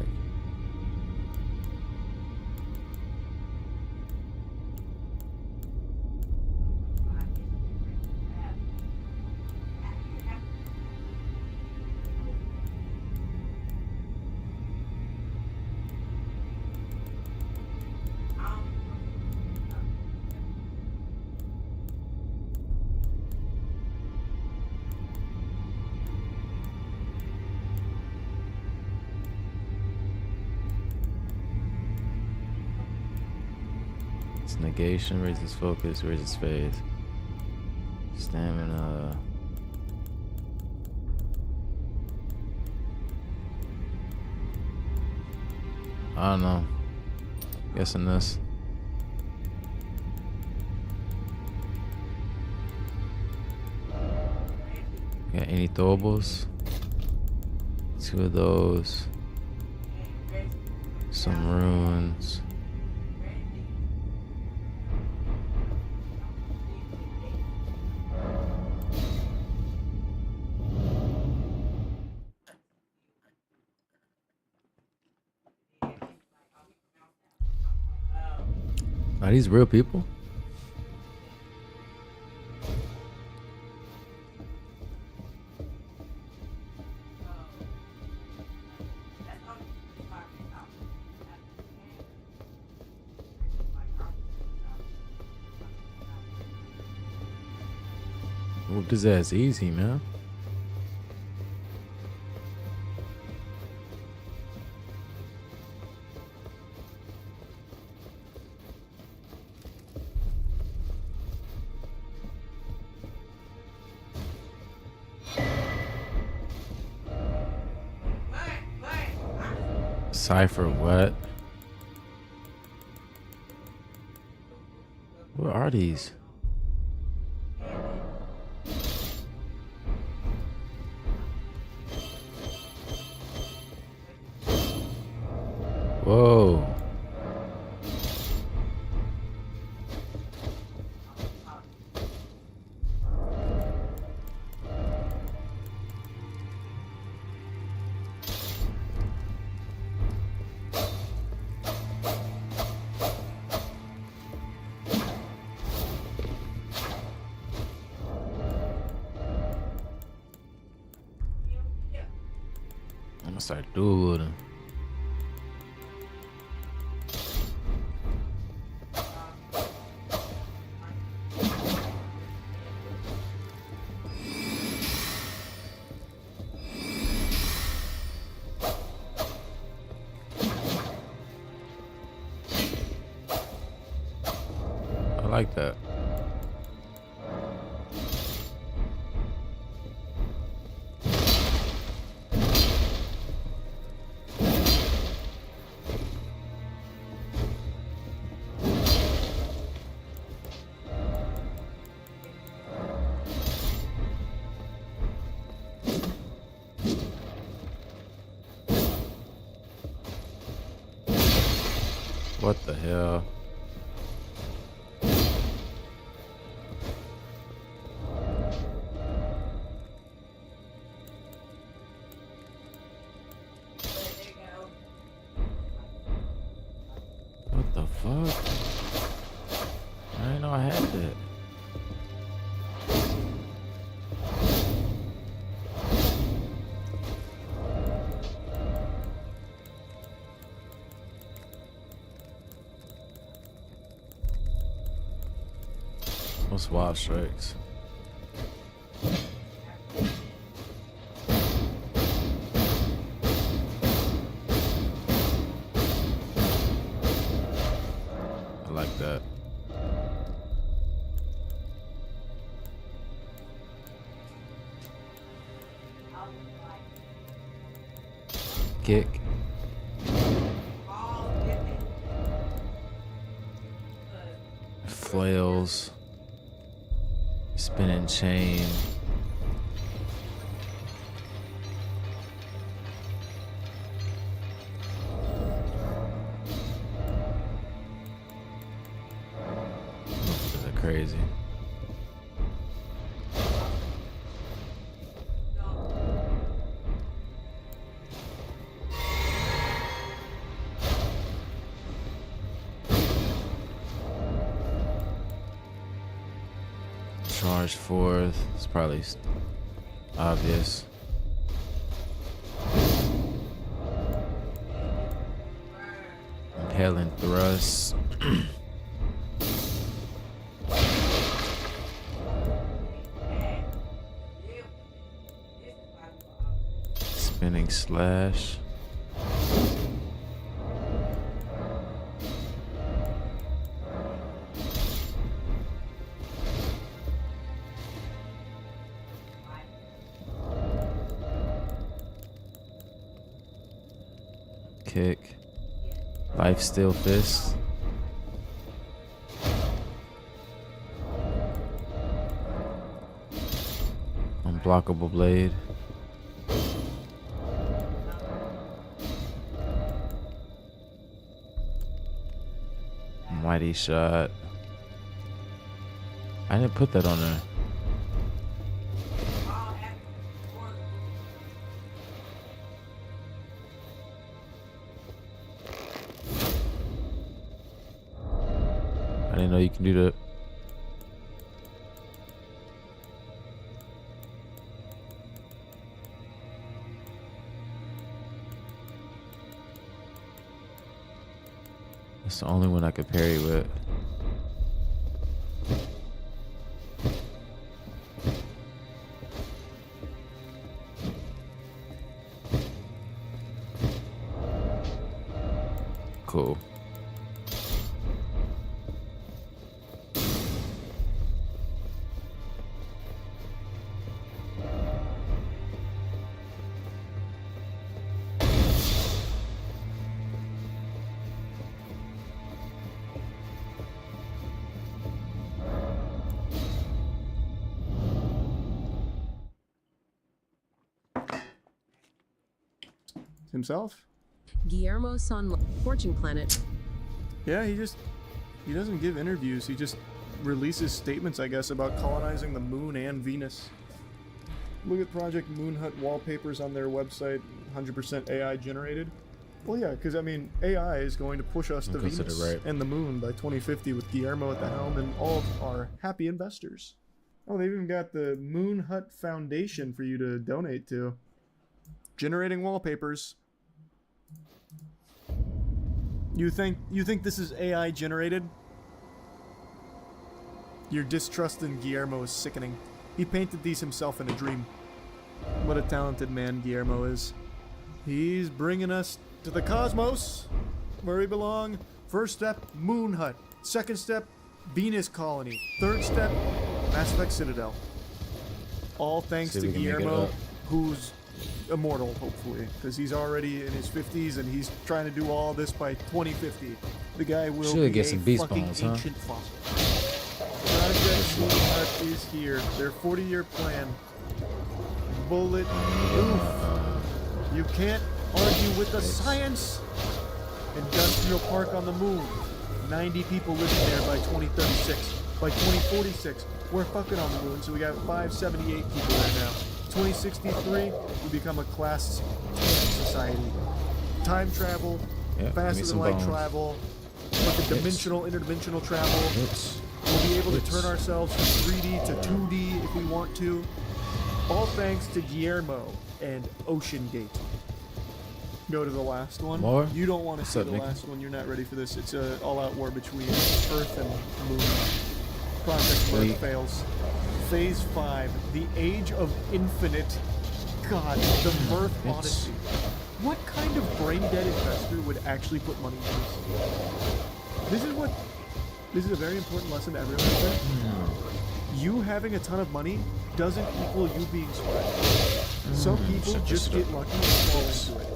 Negation, raises focus, raises faith. Stamina. I don't know. Guessing this. Got any throwables? 2 of those. Some runes. Are these real people? Whoop his ass easy, man. Cipher what? What are these? Whoa. I'm gonna start doing. I like that. What the hell? What the fuck? I didn't know I had that. What's wild strikes? kick. Flails. Spinning chain. This is crazy. Charge forth. It's probably obvious. Impaling thrust. Spinning slash. Kick. Life steal fist. Unblockable blade. Mighty shot. I didn't put that on there. I didn't know you can do that. That's the only one I could parry with. Cool.
Himself?
Guillermo's son, Fortune Planet.
Yeah, he doesn't give interviews. He just releases statements, I guess, about colonizing the moon and Venus. Look at Project Moon Hut wallpapers on their website, 100% AI generated. Well, yeah, because, I mean, AI is going to push us to Venus and the moon by 2050 with Guillermo at the helm and all of our happy investors. Oh, they've even got the Moon Hut Foundation for you to donate to. Generating wallpapers. You think this is AI generated? Your distrust in Guillermo is sickening. He painted these himself in a dream. What a talented man Guillermo is. He's bringing us to the cosmos, where we belong. First step, Moon Hut. Second step, Venus Colony. Third step, Mass Effect Citadel. All thanks to Guillermo, who's immortal, hopefully, because he's already in his 50s and he's trying to do all this by 2050. The guy will be
get some
a
beast
fucking
balls, huh?
ancient fossil. Project Moon Hut is here. Their 40-year plan. Bullet proof. You can't argue with the science. Industrial park on the moon. 90 people living there by 2036. By 2046, we're fucking on the moon, so we got 578 people right now. 2063, we become a class 10 society. Time travel, faster than light travel, fucking dimensional, interdimensional travel. We'll be able to turn ourselves from 3D to 2D if we want to. All thanks to Guillermo and Ocean Gate. Go to the last one.
More?
You don't want to see
up,
the
Nick?
last one. You're not ready for this. It's an all-out war between Earth and Moon. Project Earth fails. Phase 5, the Age of Infinite. God, the Mirth Odyssey. What kind of brain-dead investor would actually put money into this? This is a very important lesson to everyone out there. You having a ton of money doesn't equal you being smart. Some people just get lucky and fall into it.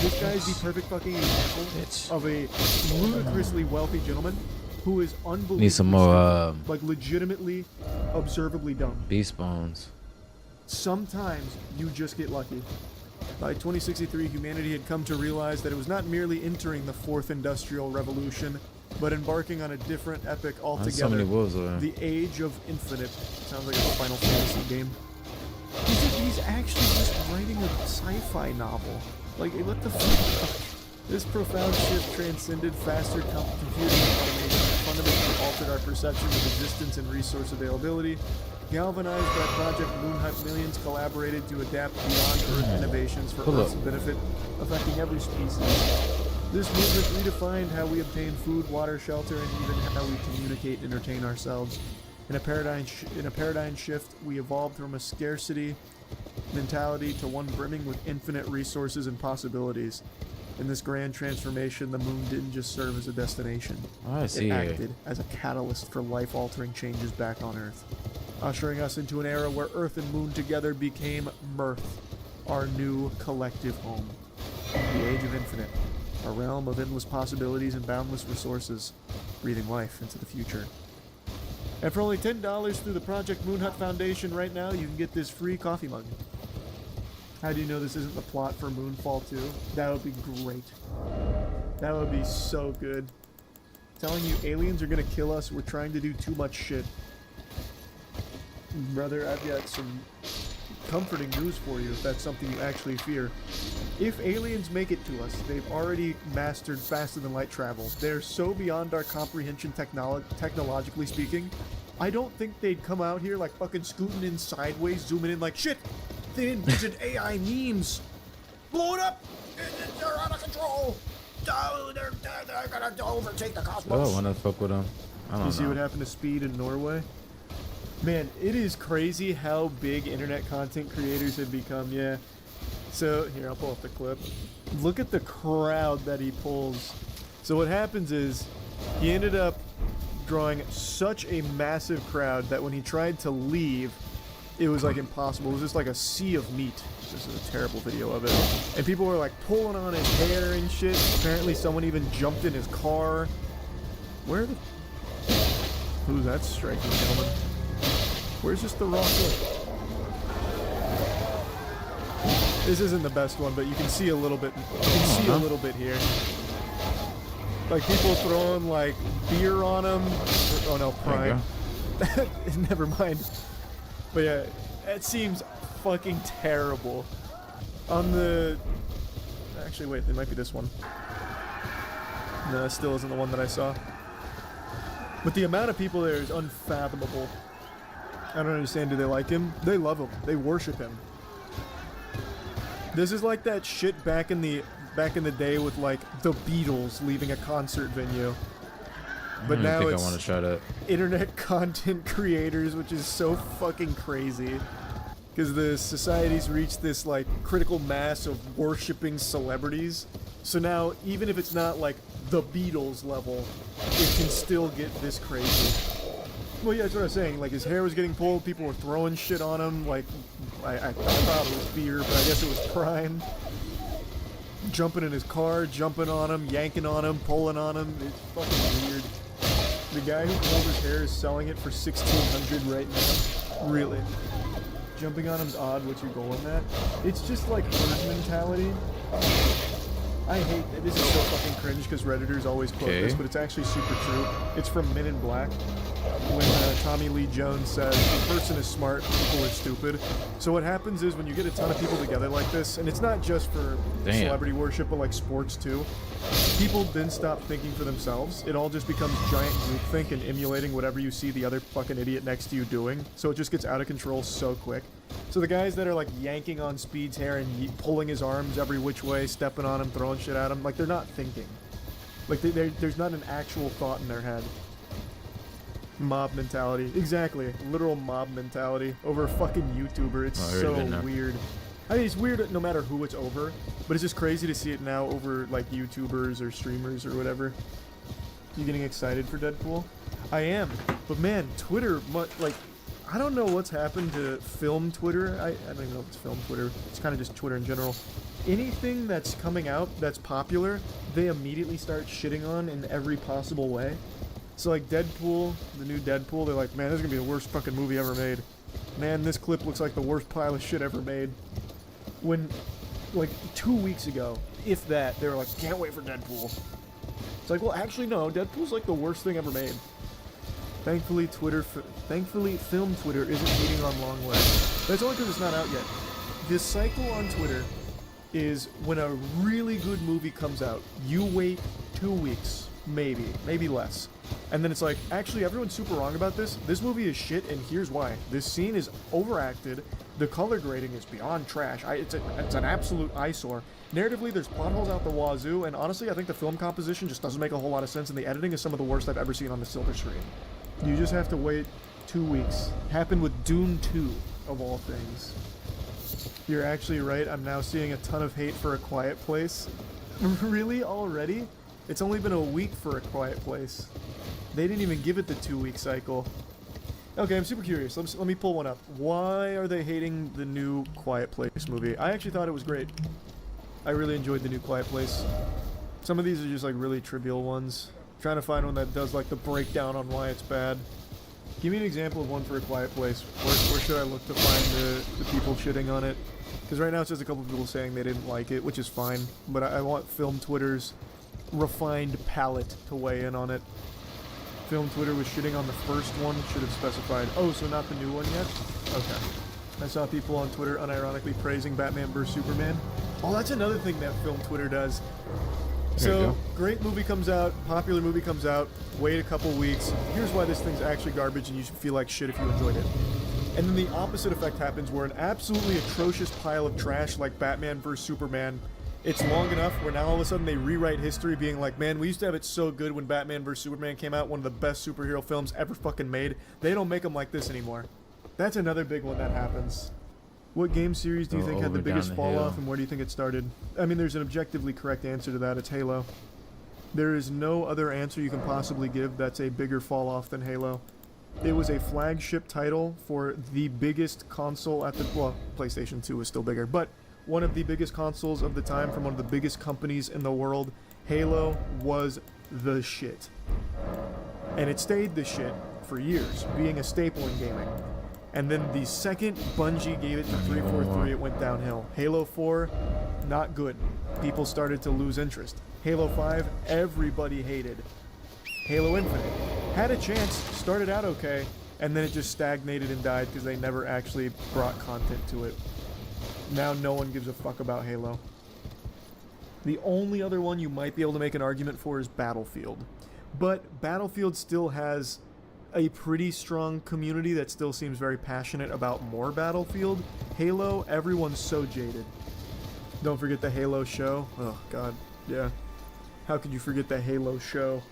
This guy is the perfect fucking example of a ludicrously wealthy gentleman who is unbelievably
Need some more
stupid, like legitimately, observably dumb.
beast bones.
Sometimes you just get lucky. By 2063, humanity had come to realize that it was not merely entering the fourth industrial revolution, but embarking on a different epic altogether.
So many wolves over
The Age of Infinite. Sounds like a Final Fantasy game. He's actually just writing a sci-fi novel. Like, what the fuck? This profound shift transcended faster computing and automation that fundamentally altered our perception of existence and resource availability. Galvanized by Project Moonhut, millions collaborated to adapt beyond Earth innovations for Earth's benefit, affecting every species. This movement redefined how we obtain food, water, shelter, and even how we communicate and entertain ourselves. In a paradigm shift, we evolved from a scarcity mentality to one brimming with infinite resources and possibilities. In this grand transformation, the moon didn't just serve as a destination. It acted as a catalyst for life-altering changes back on Earth, ushering us into an era where Earth and Moon together became Mirth, our new collective home. The Age of Infinite, a realm of endless possibilities and boundless resources, breathing life into the future. And for only $10 through the Project Moonhut Foundation right now, you can get this free coffee mug. How do you know this isn't the plot for Moonfall 2? That would be great. That would be so good. Telling you aliens are gonna kill us, we're trying to do too much shit. Brother, I've got some comforting news for you if that's something you actually fear. If aliens make it to us, they've already mastered faster than light travel. They're so beyond our comprehension technologically speaking, I don't think they'd come out here like fucking scooting in sideways, zooming in like, shit, they invented AI memes. Blow it up! They're out of control! Oh, they're gonna overtake the cosmos.
Oh, I wanna fuck with them. I don't know.
You see what happened to Speed in Norway? Man, it is crazy how big internet content creators have become, yeah. So, here, I'll pull up the clip. Look at the crowd that he pulls. So what happens is, he ended up drawing such a massive crowd that when he tried to leave, it was like impossible. It was just like a sea of meat. This is a terrible video of it. And people were like pulling on his hair and shit. Apparently someone even jumped in his car. Where the... Who's that striking gentleman? Where's just the raw foot? This isn't the best one, but you can see a little bit. You can see a little bit here. Like people throwing like beer on him. Oh no, Prime. Never mind. But yeah, it seems fucking terrible. On the... Actually, wait, it might be this one. No, it still isn't the one that I saw. But the amount of people there is unfathomable. I don't understand. Do they like him? They love him. They worship him. This is like that shit back in the day with like the Beatles leaving a concert venue. But now
I
it's
want to try that.
internet content creators, which is so fucking crazy. Because the society's reached this like critical mass of worshipping celebrities. So now, even if it's not like the Beatles level, it can still get this crazy. Well, yeah, that's what I was saying. Like, his hair was getting pulled, people were throwing shit on him. Like, I thought it was beer, but I guess it was Prime. Jumping in his car, jumping on him, yanking on him, pulling on him. It's fucking weird. The guy who pulled his hair is selling it for $1,600 right now. Really. Jumping on him's odd. What's your goal in that? It's just like herd mentality. I hate that. This is so fucking cringe because Redditors always quote this, but it's actually super true. It's from Men in Black. When Tommy Lee Jones says, the person is smart, people are stupid. So what happens is when you get a ton of people together like this, and it's not just for celebrity worship, but like sports too, people then stop thinking for themselves. It all just becomes giant groupthink and emulating whatever you see the other fucking idiot next to you doing. So it just gets out of control so quick. So the guys that are like yanking on Speed's hair and pulling his arms every which way, stepping on him, throwing shit at him, like they're not thinking. Like there's not an actual thought in their head. Mob mentality. Exactly. Literal mob mentality over a fucking YouTuber. It's so weird. I mean, it's weird no matter who it's over, but it's just crazy to see it now over like YouTubers or streamers or whatever. You getting excited for Deadpool? I am. But man, Twitter, like, I don't know what's happened to film Twitter. I don't even know if it's film Twitter. It's kind of just Twitter in general. anything that's coming out that's popular, they immediately start shitting on in every possible way. So like Deadpool, the new Deadpool, they're like, man, this is gonna be the worst fucking movie ever made. Man, this clip looks like the worst pile of shit ever made. When, like, 2 weeks ago, if that, they were like, can't wait for Deadpool. It's like, well, actually, no, Deadpool's like the worst thing ever made. Thankfully, film Twitter isn't hating on long legs. That's only because it's not out yet. This cycle on Twitter is when a really good movie comes out, you wait 2 weeks, maybe less. And then it's like, actually, everyone's super wrong about this. This movie is shit, and here's why. This scene is overacted. The color grading is beyond trash. It's an absolute eyesore. Narratively, there's plot holes out the wazoo, and honestly, I think the film composition just doesn't make a whole lot of sense, and the editing is some of the worst I've ever seen on the silver screen. You just have to wait 2 weeks. Happened with Dune 2, of all things. You're actually right, I'm now seeing a ton of hate for A Quiet Place. Really? Already? It's only been a week for A Quiet Place. They didn't even give it the 2-week cycle. Okay, I'm super curious. Let me pull one up. Why are they hating the new Quiet Place movie? I actually thought it was great. I really enjoyed the new Quiet Place. Some of these are just like really trivial ones. I'm trying to find one that does like the breakdown on why it's bad. Give me an example of one for A Quiet Place. Where should I look to find the people shitting on it? Because right now it's just a couple of people saying they didn't like it, which is fine. But I want film Twitter's refined palate to weigh in on it. Film Twitter was shitting on the first one, should have specified. Oh, so not the new one yet? Okay. I saw people on Twitter unironically praising Batman vs Superman. Oh, that's another thing that Film Twitter does. So, great movie comes out, popular movie comes out, wait a couple weeks, here's why this thing's actually garbage and you should feel like shit if you enjoyed it. And then the opposite effect happens where an absolutely atrocious pile of trash like Batman vs Superman, it's long enough where now all of a sudden they rewrite history being like, man, we used to have it so good when Batman vs Superman came out, one of the best superhero films ever fucking made. They don't make them like this anymore. That's another big one that happens. What game series do you think had the biggest fall off, and where do you think it started? I mean, there's an objectively correct answer to that. It's Halo. There is no other answer you can possibly give that's a bigger fall off than Halo. It was a flagship title for the biggest console at the... Well, PlayStation 2 was still bigger, but one of the biggest consoles of the time from one of the biggest companies in the world. Halo was the shit. And it stayed the shit for years, being a staple in gaming. And then the second Bungie gave it to 343, it went downhill. Halo 4, not good. People started to lose interest. Halo 5, everybody hated. Halo Infinite had a chance, started out okay, and then it just stagnated and died because they never actually brought content to it. Now no one gives a fuck about Halo. The only other one you might be able to make an argument for is Battlefield. But Battlefield still has a pretty strong community that still seems very passionate about more Battlefield. Halo, everyone's so jaded. Don't forget the Halo show. Oh god, yeah. How could you forget the Halo show?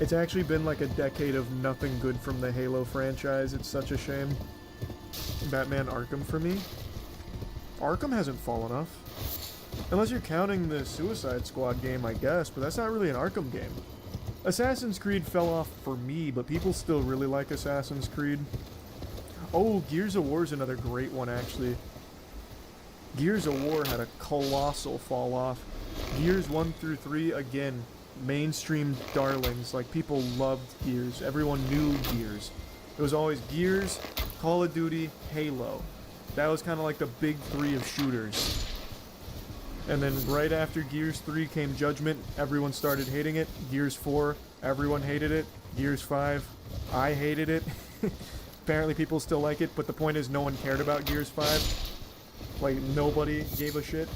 It's actually been like a decade of nothing good from the Halo franchise. It's such a shame. Batman Arkham for me? Arkham hasn't fallen off. Unless you're counting the Suicide Squad game, I guess, but that's not really an Arkham game. Assassin's Creed fell off for me, but people still really like Assassin's Creed. Oh, Gears of War is another great one, actually. Gears of War had a colossal fall off. Gears 1 through 3, again, mainstream darlings. Like, people loved Gears. Everyone knew Gears. It was always Gears, Call of Duty, Halo. That was kind of like the big three of shooters. And then right after Gears 3 came Judgment, everyone started hating it. Gears 4, everyone hated it. Gears 5, I hated it. Apparently people still like it, but the point is no one cared about Gears 5. Like, nobody gave a shit.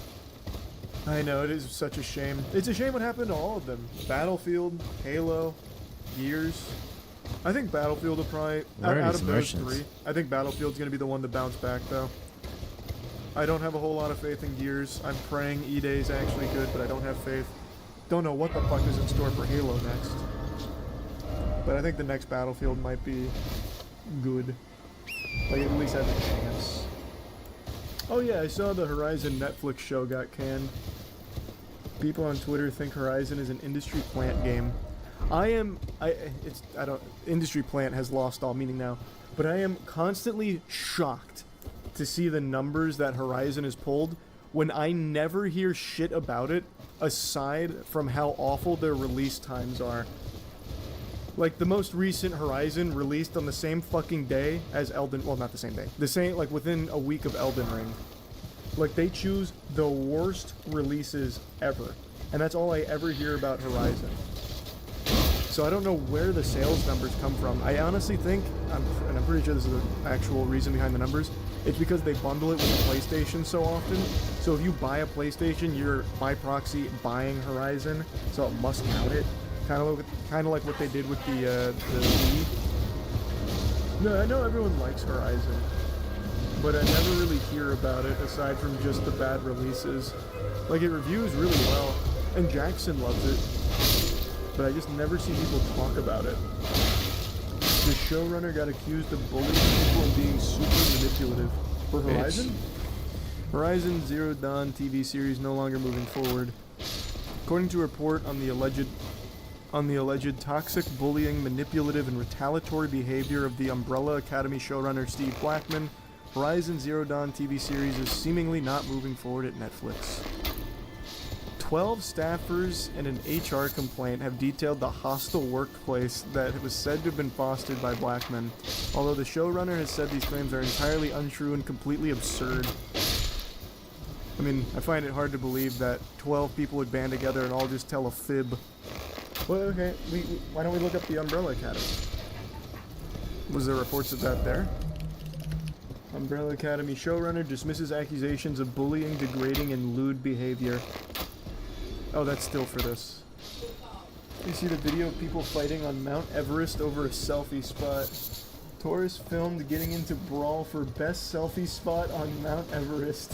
I know, it is such a shame. It's a shame what happened to all of them. Battlefield, Halo, Gears. I think Battlefield will probably, out of those three, I think Battlefield's going to be the one to bounce back, though. I don't have a whole lot of faith in Gears. I'm praying E-Day's actually good, but I don't have faith. Don't know what the fuck is in store for Halo next. But I think the next Battlefield might be good. Like, at least has a chance. Oh yeah, I saw the Horizon Netflix show got canned. People on Twitter think Horizon is an industry plant game. Industry plant has lost all meaning now. But I am constantly shocked to see the numbers that Horizon has pulled when I never hear shit about it aside from how awful their release times are. Like, the most recent Horizon released on the same fucking day as Elden... Well, not the same day. The same, like, within a week of Elden Ring. Like, they choose the worst releases ever. And that's all I ever hear about Horizon. So I don't know where the sales numbers come from. I honestly think, and I'm pretty sure this is the actual reason behind the numbers, it's because they bundle it with the PlayStation so often. So if you buy a PlayStation, you're, by proxy, buying Horizon, so it must count it. Kind of like what they did with the Wii. No, I know everyone likes Horizon, but I never really hear about it aside from just the bad releases. Like, it reviews really well, and Jackson loves it, but I just never see people talk about it. The showrunner got accused of bullying people and being super manipulative. For Horizon? Horizon Zero Dawn TV series no longer moving forward. According to a report on the alleged toxic, bullying, manipulative, and retaliatory behavior of the Umbrella Academy showrunner Steve Blackman, Horizon Zero Dawn TV series is seemingly not moving forward at Netflix. 12 staffers and an HR complaint have detailed the hostile workplace that was said to have been fostered by Blackman, although the showrunner has said these claims are entirely untrue and completely absurd. I mean, I find it hard to believe that 12 people would band together and all just tell a fib. Well, okay, why don't we look up the Umbrella Academy? Was there reports of that there? Umbrella Academy showrunner dismisses accusations of bullying, degrading, and lewd behavior. Oh, that's still for this. You see the video of people fighting on Mount Everest over a selfie spot. Tourists filmed getting into brawl for best selfie spot on Mount Everest.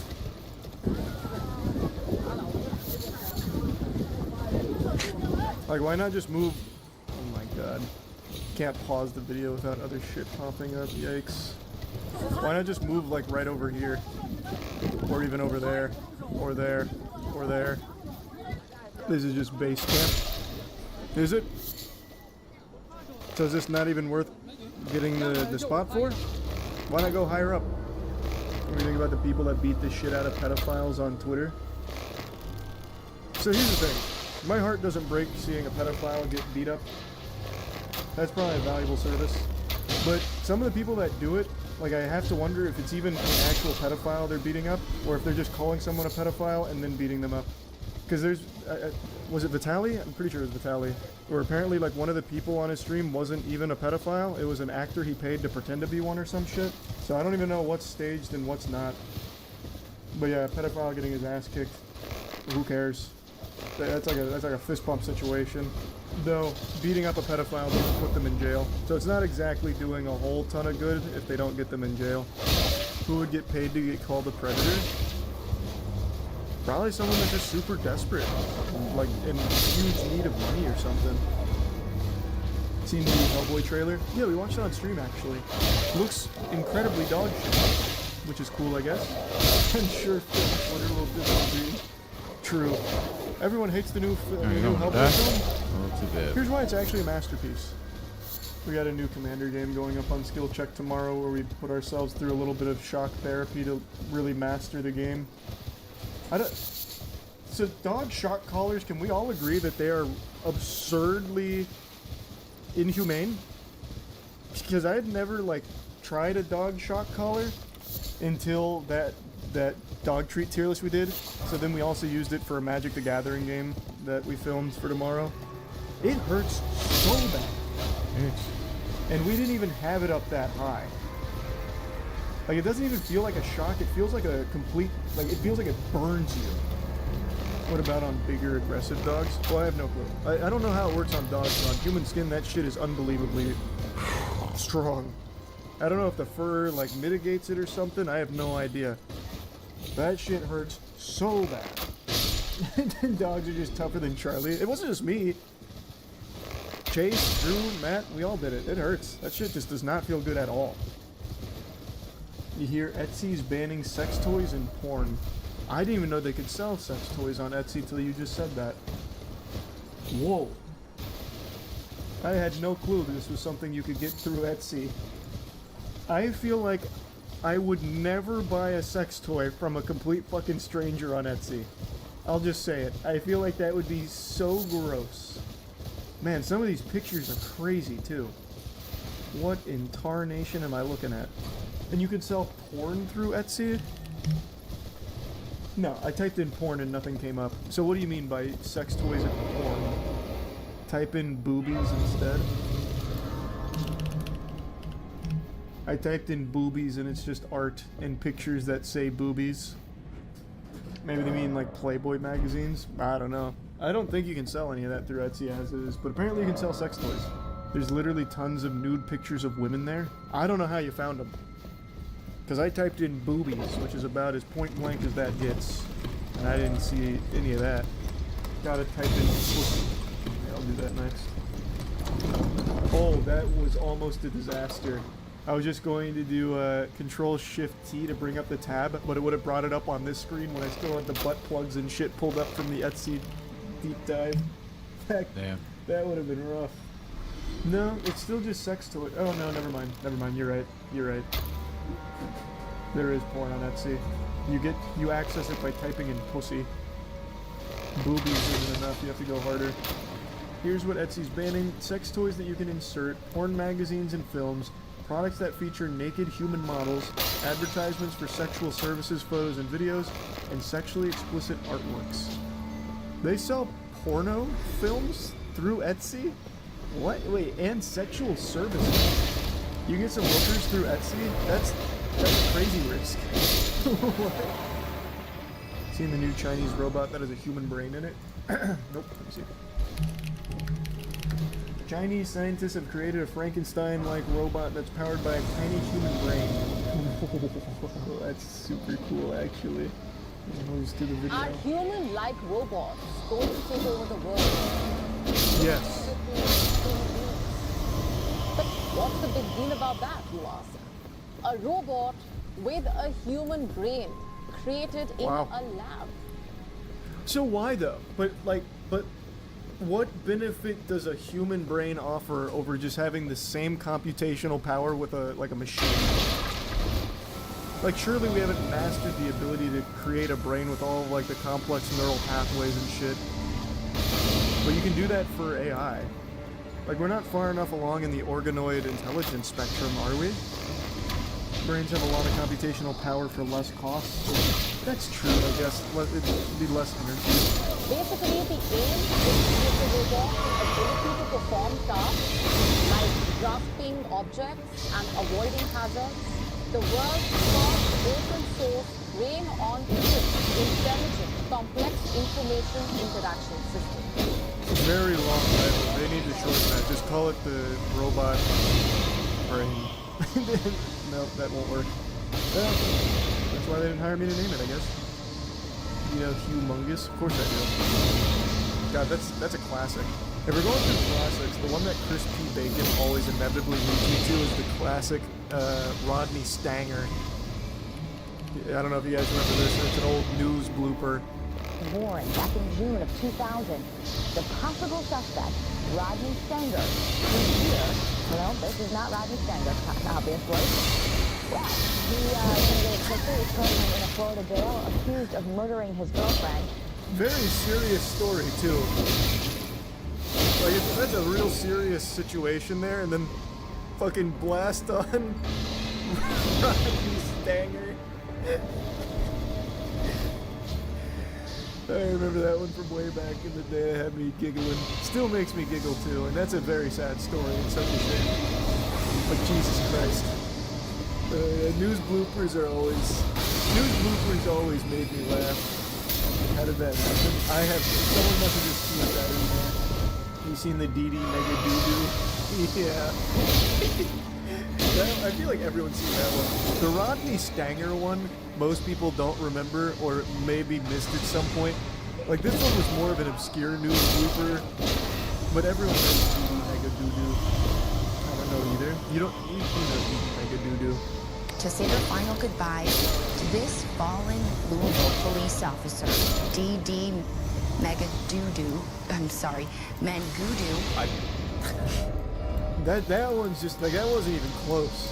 Like, why not just move? Oh my god. Can't pause the video without other shit popping up. Yikes. Why not just move, like, right over here? Or even over there. Or there. Or there. This is just base camp. Is it? So is this not even worth getting the spot for? Why not go higher up? What do you think about the people that beat the shit out of pedophiles on Twitter? So here's the thing. My heart doesn't break seeing a pedophile get beat up. That's probably a valuable service. But some of the people that do it, like, I have to wonder if it's even an actual pedophile they're beating up, or if they're just calling someone a pedophile and then beating them up. Because there's, was it Vitaly? I'm pretty sure it was Vitaly. Where apparently, like, one of the people on his stream wasn't even a pedophile. It was an actor he paid to pretend to be one or some shit. So I don't even know what's staged and what's not. But yeah, a pedophile getting his ass kicked. Who cares? That's like a fist bump situation. Though, beating up a pedophile doesn't put them in jail. So it's not exactly doing a whole ton of good if they don't get them in jail. Who would get paid to get called a predator? Probably someone that's just super desperate. Like, in huge need of money or something. Seen the Hellboy trailer? Yeah, we watched it on stream, actually. Looks incredibly dog shit. Which is cool, I guess. I'm sure Twitter will disagree. True. Everyone hates the new Hellboy film.
Oh, too bad.
Here's why it's actually a masterpiece. We got a new Commander game going up on Skill Check tomorrow where we put ourselves through a little bit of shock therapy to really master the game. So dog shock collars, can we all agree that they are absurdly inhumane? Because I had never, like, tried a dog shock collar until that dog treat tier list we did. So then we also used it for a Magic the Gathering game that we filmed for tomorrow. It hurts so bad. And we didn't even have it up that high. Like, it doesn't even feel like a shock, it feels like a complete, like, it feels like it burns you. What about on bigger, aggressive dogs? Well, I have no clue. I don't know how it works on dogs, but on human skin, that shit is unbelievably strong. I don't know if the fur, like, mitigates it or something, I have no idea. That shit hurts so bad. Dogs are just tougher than Charlie. It wasn't just me. Chase, Drew, Matt, we all did it. It hurts. That shit just does not feel good at all. You hear Etsy's banning sex toys and porn. I didn't even know they could sell sex toys on Etsy till you just said that. Whoa. I had no clue this was something you could get through Etsy. I feel like I would never buy a sex toy from a complete fucking stranger on Etsy. I'll just say it. I feel like that would be so gross. Man, some of these pictures are crazy too. What in tarnation am I looking at? And you can sell porn through Etsy? No, I typed in porn and nothing came up. So what do you mean by sex toys and porn? Type in boobies instead. I typed in boobies and it's just art and pictures that say boobies. Maybe they mean like Playboy magazines? I don't know. I don't think you can sell any of that through Etsy as is, but apparently you can sell sex toys. There's literally tons of nude pictures of women there. I don't know how you found them. Because I typed in boobies, which is about as point blank as that gets. And I didn't see any of that. Gotta type in pussy. Okay, I'll do that next. Oh, that was almost a disaster. I was just going to do Control-Shift-T to bring up the tab, but it would have brought it up on this screen when I still had the butt plugs and shit pulled up from the Etsy deep dive.
Damn.
That would have been rough. No, it's still just sex toy. Oh no, never mind. Never mind. You're right. You're right. There is porn on Etsy. You access it by typing in pussy. Boobies isn't enough. You have to go harder. Here's what Etsy's banning: sex toys that you can insert, porn magazines and films, products that feature naked human models, advertisements for sexual services, photos and videos, and sexually explicit artworks. They sell porno films through Etsy? What? Wait, and sexual services? You get some hookers through Etsy? That's a crazy risk. What? Seen the new Chinese robot that has a human brain in it? Nope, let me see. Chinese scientists have created a Frankenstein-like robot that's powered by a tiny human brain. That's super cool, actually. Let's do the video.
Are human-like robots going to take over the world?
Yes.
But what's the big deal about that, you ask? A robot with a human brain created in a lab.
So why though? But what benefit does a human brain offer over just having the same computational power with a machine? Like, surely we haven't mastered the ability to create a brain with all of like the complex neural pathways and shit. But you can do that for AI. Like, we're not far enough along in the organoid intelligence spectrum, are we? Brains have a lot of computational power for less cost. So that's true, I guess. It'd be less energy.
Basically, the aim is to give the robot the ability to perform tasks like grasping objects and avoiding hazards. The world's first open-source brain-on-chip, intelligent, complex information interaction system.
Very long title. They need to shorten that. Just call it the robot brain. No, that won't work. Well, that's why they didn't hire me to name it, I guess. You know, humongous? Of course I do. God, that's a classic. If we're going through classics, the one that Chris P. Bacon always inevitably leads me to is the classic Rodney Stanger. I don't know if you guys remember this. It's an old news blooper.
Born back in June of 2000, the possible suspect, Rodney Stanger, is here. Well, this is not Rodney Stanger, obviously. Well, is currently in a Florida jail, accused of murdering his girlfriend.
Very serious story, too. Like, that's a real serious situation there, and then fucking blast on Rodney Stanger. I remember that one from way back in the day. It had me giggling. Still makes me giggle, too, and that's a very sad story in such a shame. Like, Jesus Christ. News bloopers always made me laugh. How did that happen? Someone must have just seen that in there. You seen the DD Mega Doo-Doo? Yeah. I feel like everyone's seen that one. The Rodney Stanger one, most people don't remember or maybe missed at some point. Like, this one was more of an obscure news blooper, but everyone knows DD Mega Doo-Doo. I don't know either. You know DD Mega Doo-Doo.
To say their final goodbyes to this fallen Louisville police officer, D.D. Megadoo-Doo. I'm sorry, Mangoodoo.
That one's just, like, that wasn't even close.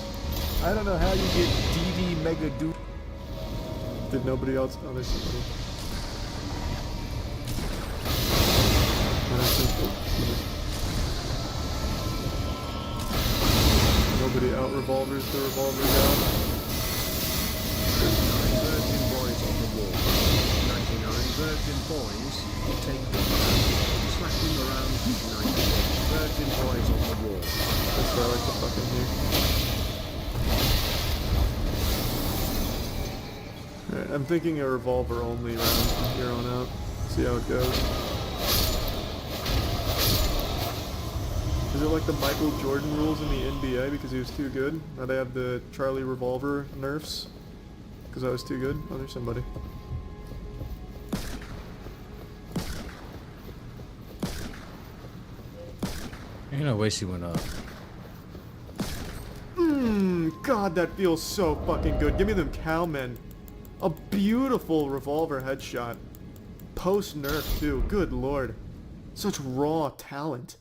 I don't know how you get DD Mega Do. Did nobody else? Oh, there's somebody. Nobody out revolvers the revolver down.
There's 9 virgin boys on the wall. 99 virgin boys. Take one out. Slap him around. 99 virgin boys on the wall.
That's what I like to fucking hear. Alright, I'm thinking a revolver only round from here on out. See how it goes. Is it like the Michael Jordan rules in the NBA because he was too good? Now they have the Charlie revolver nerfs because I was too good? Oh, there's somebody.
Ain't no way she went up.
God, that feels so fucking good. Give me them cowmen. A beautiful revolver headshot. Post nerf too. Good lord. Such raw talent.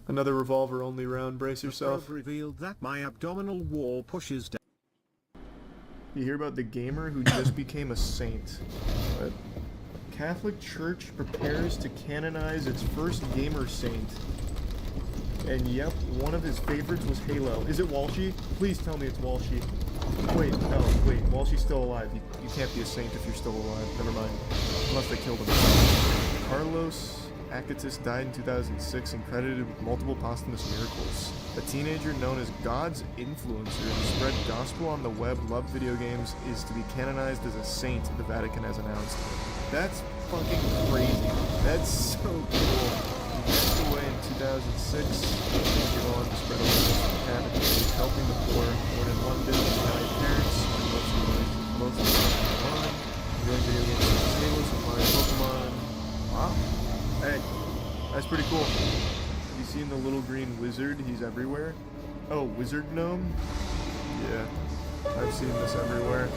Another revolver only round. Brace yourself.
The probe revealed that my abdominal wall pushes down.
You hear about the gamer who just became a saint. What? Catholic Church prepares to canonize its first gamer saint. And yep, one of his favorites was Halo. Is it Walshy? Please tell me it's Walshy. Wait, no, wait, Walshy's still alive. You can't be a saint if you're still alive. Never mind. Unless they killed him. Carlos Acatus died in 2006 and credited with multiple posthumous miracles. A teenager known as God's influencer who spread gospel on the web, loved video games, is to be canonized as a saint, the Vatican has announced. That's fucking crazy. That's so cool. He passed away in 2006. He went on to spread awareness of Catholic faith, helping the poor. Born in London, Italian parents, and mostly online. Enjoying video games like Halo, Super Mario, Pokemon. Wow. Hey, that's pretty cool. Have you seen the little green wizard? He's everywhere. Oh, wizard gnome? Yeah, I've seen this everywhere.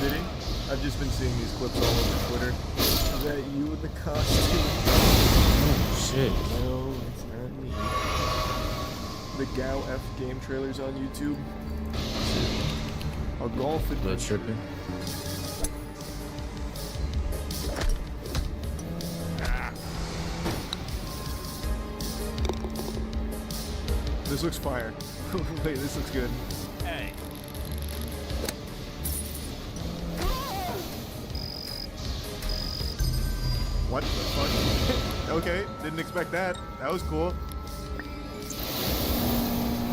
Did he? I've just been seeing these clips all over Twitter. Is that you with the costume?
Oh shit.
No, it's not me. The Gao F game trailers on YouTube. A golf
Blood tripping.
This looks fire. Wait, this looks good.
Hey.
What the fuck? Okay, didn't expect that. That was cool.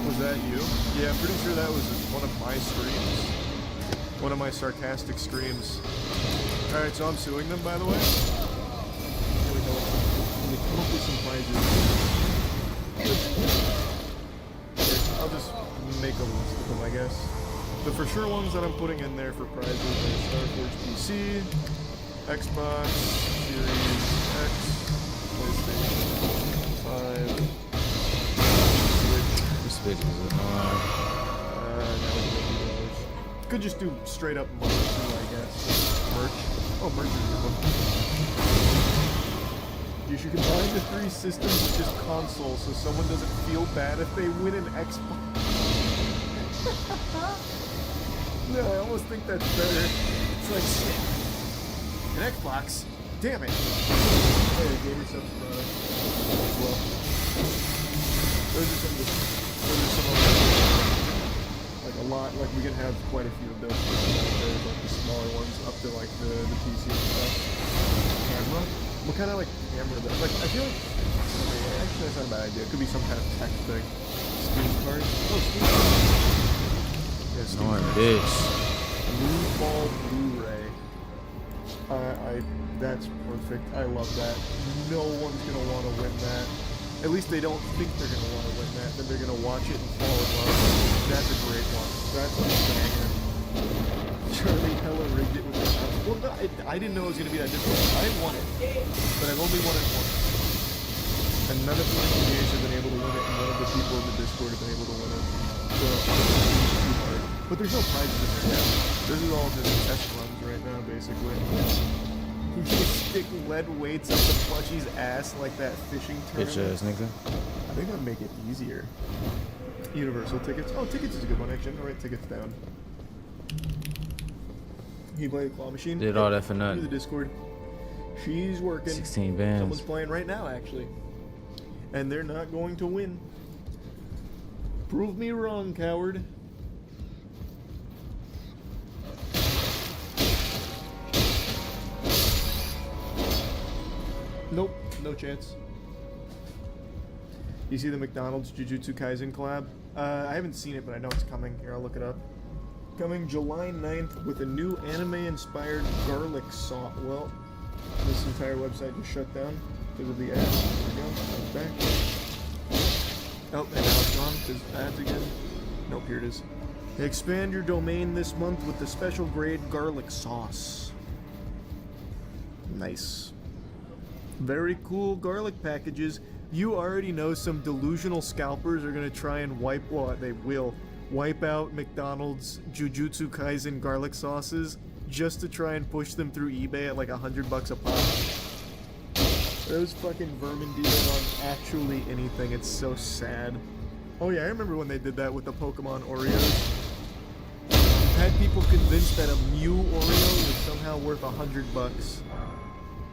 Was that you? Yeah, I'm pretty sure that was one of my streams. One of my sarcastic streams. Alright, so I'm suing them, by the way. Here we go. Let me come up with some prizes. I'll just make a list of them, I guess. The for sure ones that I'm putting in there for prizes are Starforge PC, Xbox, Series X, PlayStation 5,
Switch was
could just do straight up merch too, I guess. Merch. Oh, merch is a good one. You should combine the 3 systems with just console so someone doesn't feel bad if they win an Xbox. No, I almost think that's better. It's like, shit. An Xbox? Damn it. Hey, gamer subs product. Well, those are some of them. Like a lot, like we can have quite a few of those. There's like the smaller ones up to like the PC and stuff. Camera? What kind of like camera though? Like I feel like actually that's not a bad idea. It could be some kind of tech thing. Steam card. Oh, Steam card. Yeah, Steam card.
Bitch.
Moonfall Blu-ray. That's perfect. I love that. No one's gonna want to win that. At least they don't think they're gonna want to win that. Then they're gonna watch it and fall in love. That's a great one. That's a banger. Charlie hella rigged it with the house. Well, no, I didn't know it was gonna be that difficult. I won it, but I've only won it once. And none of the engineers have been able to win it, and none of the people in the Discord have been able to win it. So, it's too hard. But there's no prizes in there yet. This is all just test runs right now, basically. You just stick lead weights up the plushie's ass like that fishing tournament.
Bitch ass nigga.
I think that'd make it easier. Universal tickets. Oh, tickets is a good one, actually. I'm gonna write tickets down. Can you play the claw machine?
Did all that for nothing.
Do the Discord. She's working.
16 bands.
Someone's playing right now, actually. And they're not going to win. Prove me wrong, coward. Nope, no chance. You see the McDonald's Jujutsu Kaisen collab? I haven't seen it, but I know it's coming. Here, I'll look it up. Coming July 9th with a new anime-inspired garlic sauce. Well, this entire website just shut down because of the ads. There we go. It's back. Oh, and now it's gone because ads again. Nope, here it is. Expand your domain this month with the special grade garlic sauce. Nice. Very cool garlic packages. You already know some delusional scalpers are going to try and they will wipe out McDonald's Jujutsu Kaisen garlic sauces just to try and push them through eBay at like $100 a pop. Those fucking vermin do that on actually anything. It's so sad. Oh yeah, I remember when they did that with the Pokemon Oreos. Had people convinced that a Mew Oreo was somehow worth $100.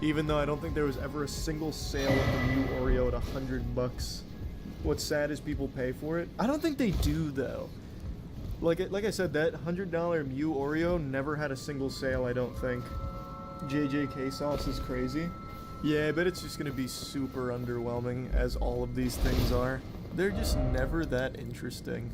Even though I don't think there was ever a single sale of the Mew Oreo at $100. What's sad is people pay for it. I don't think they do though. Like I said, that $100 Mew Oreo never had a single sale, I don't think. JJK sauce is crazy. Yeah, I bet it's just gonna be super underwhelming, as all of these things are. They're just never that interesting.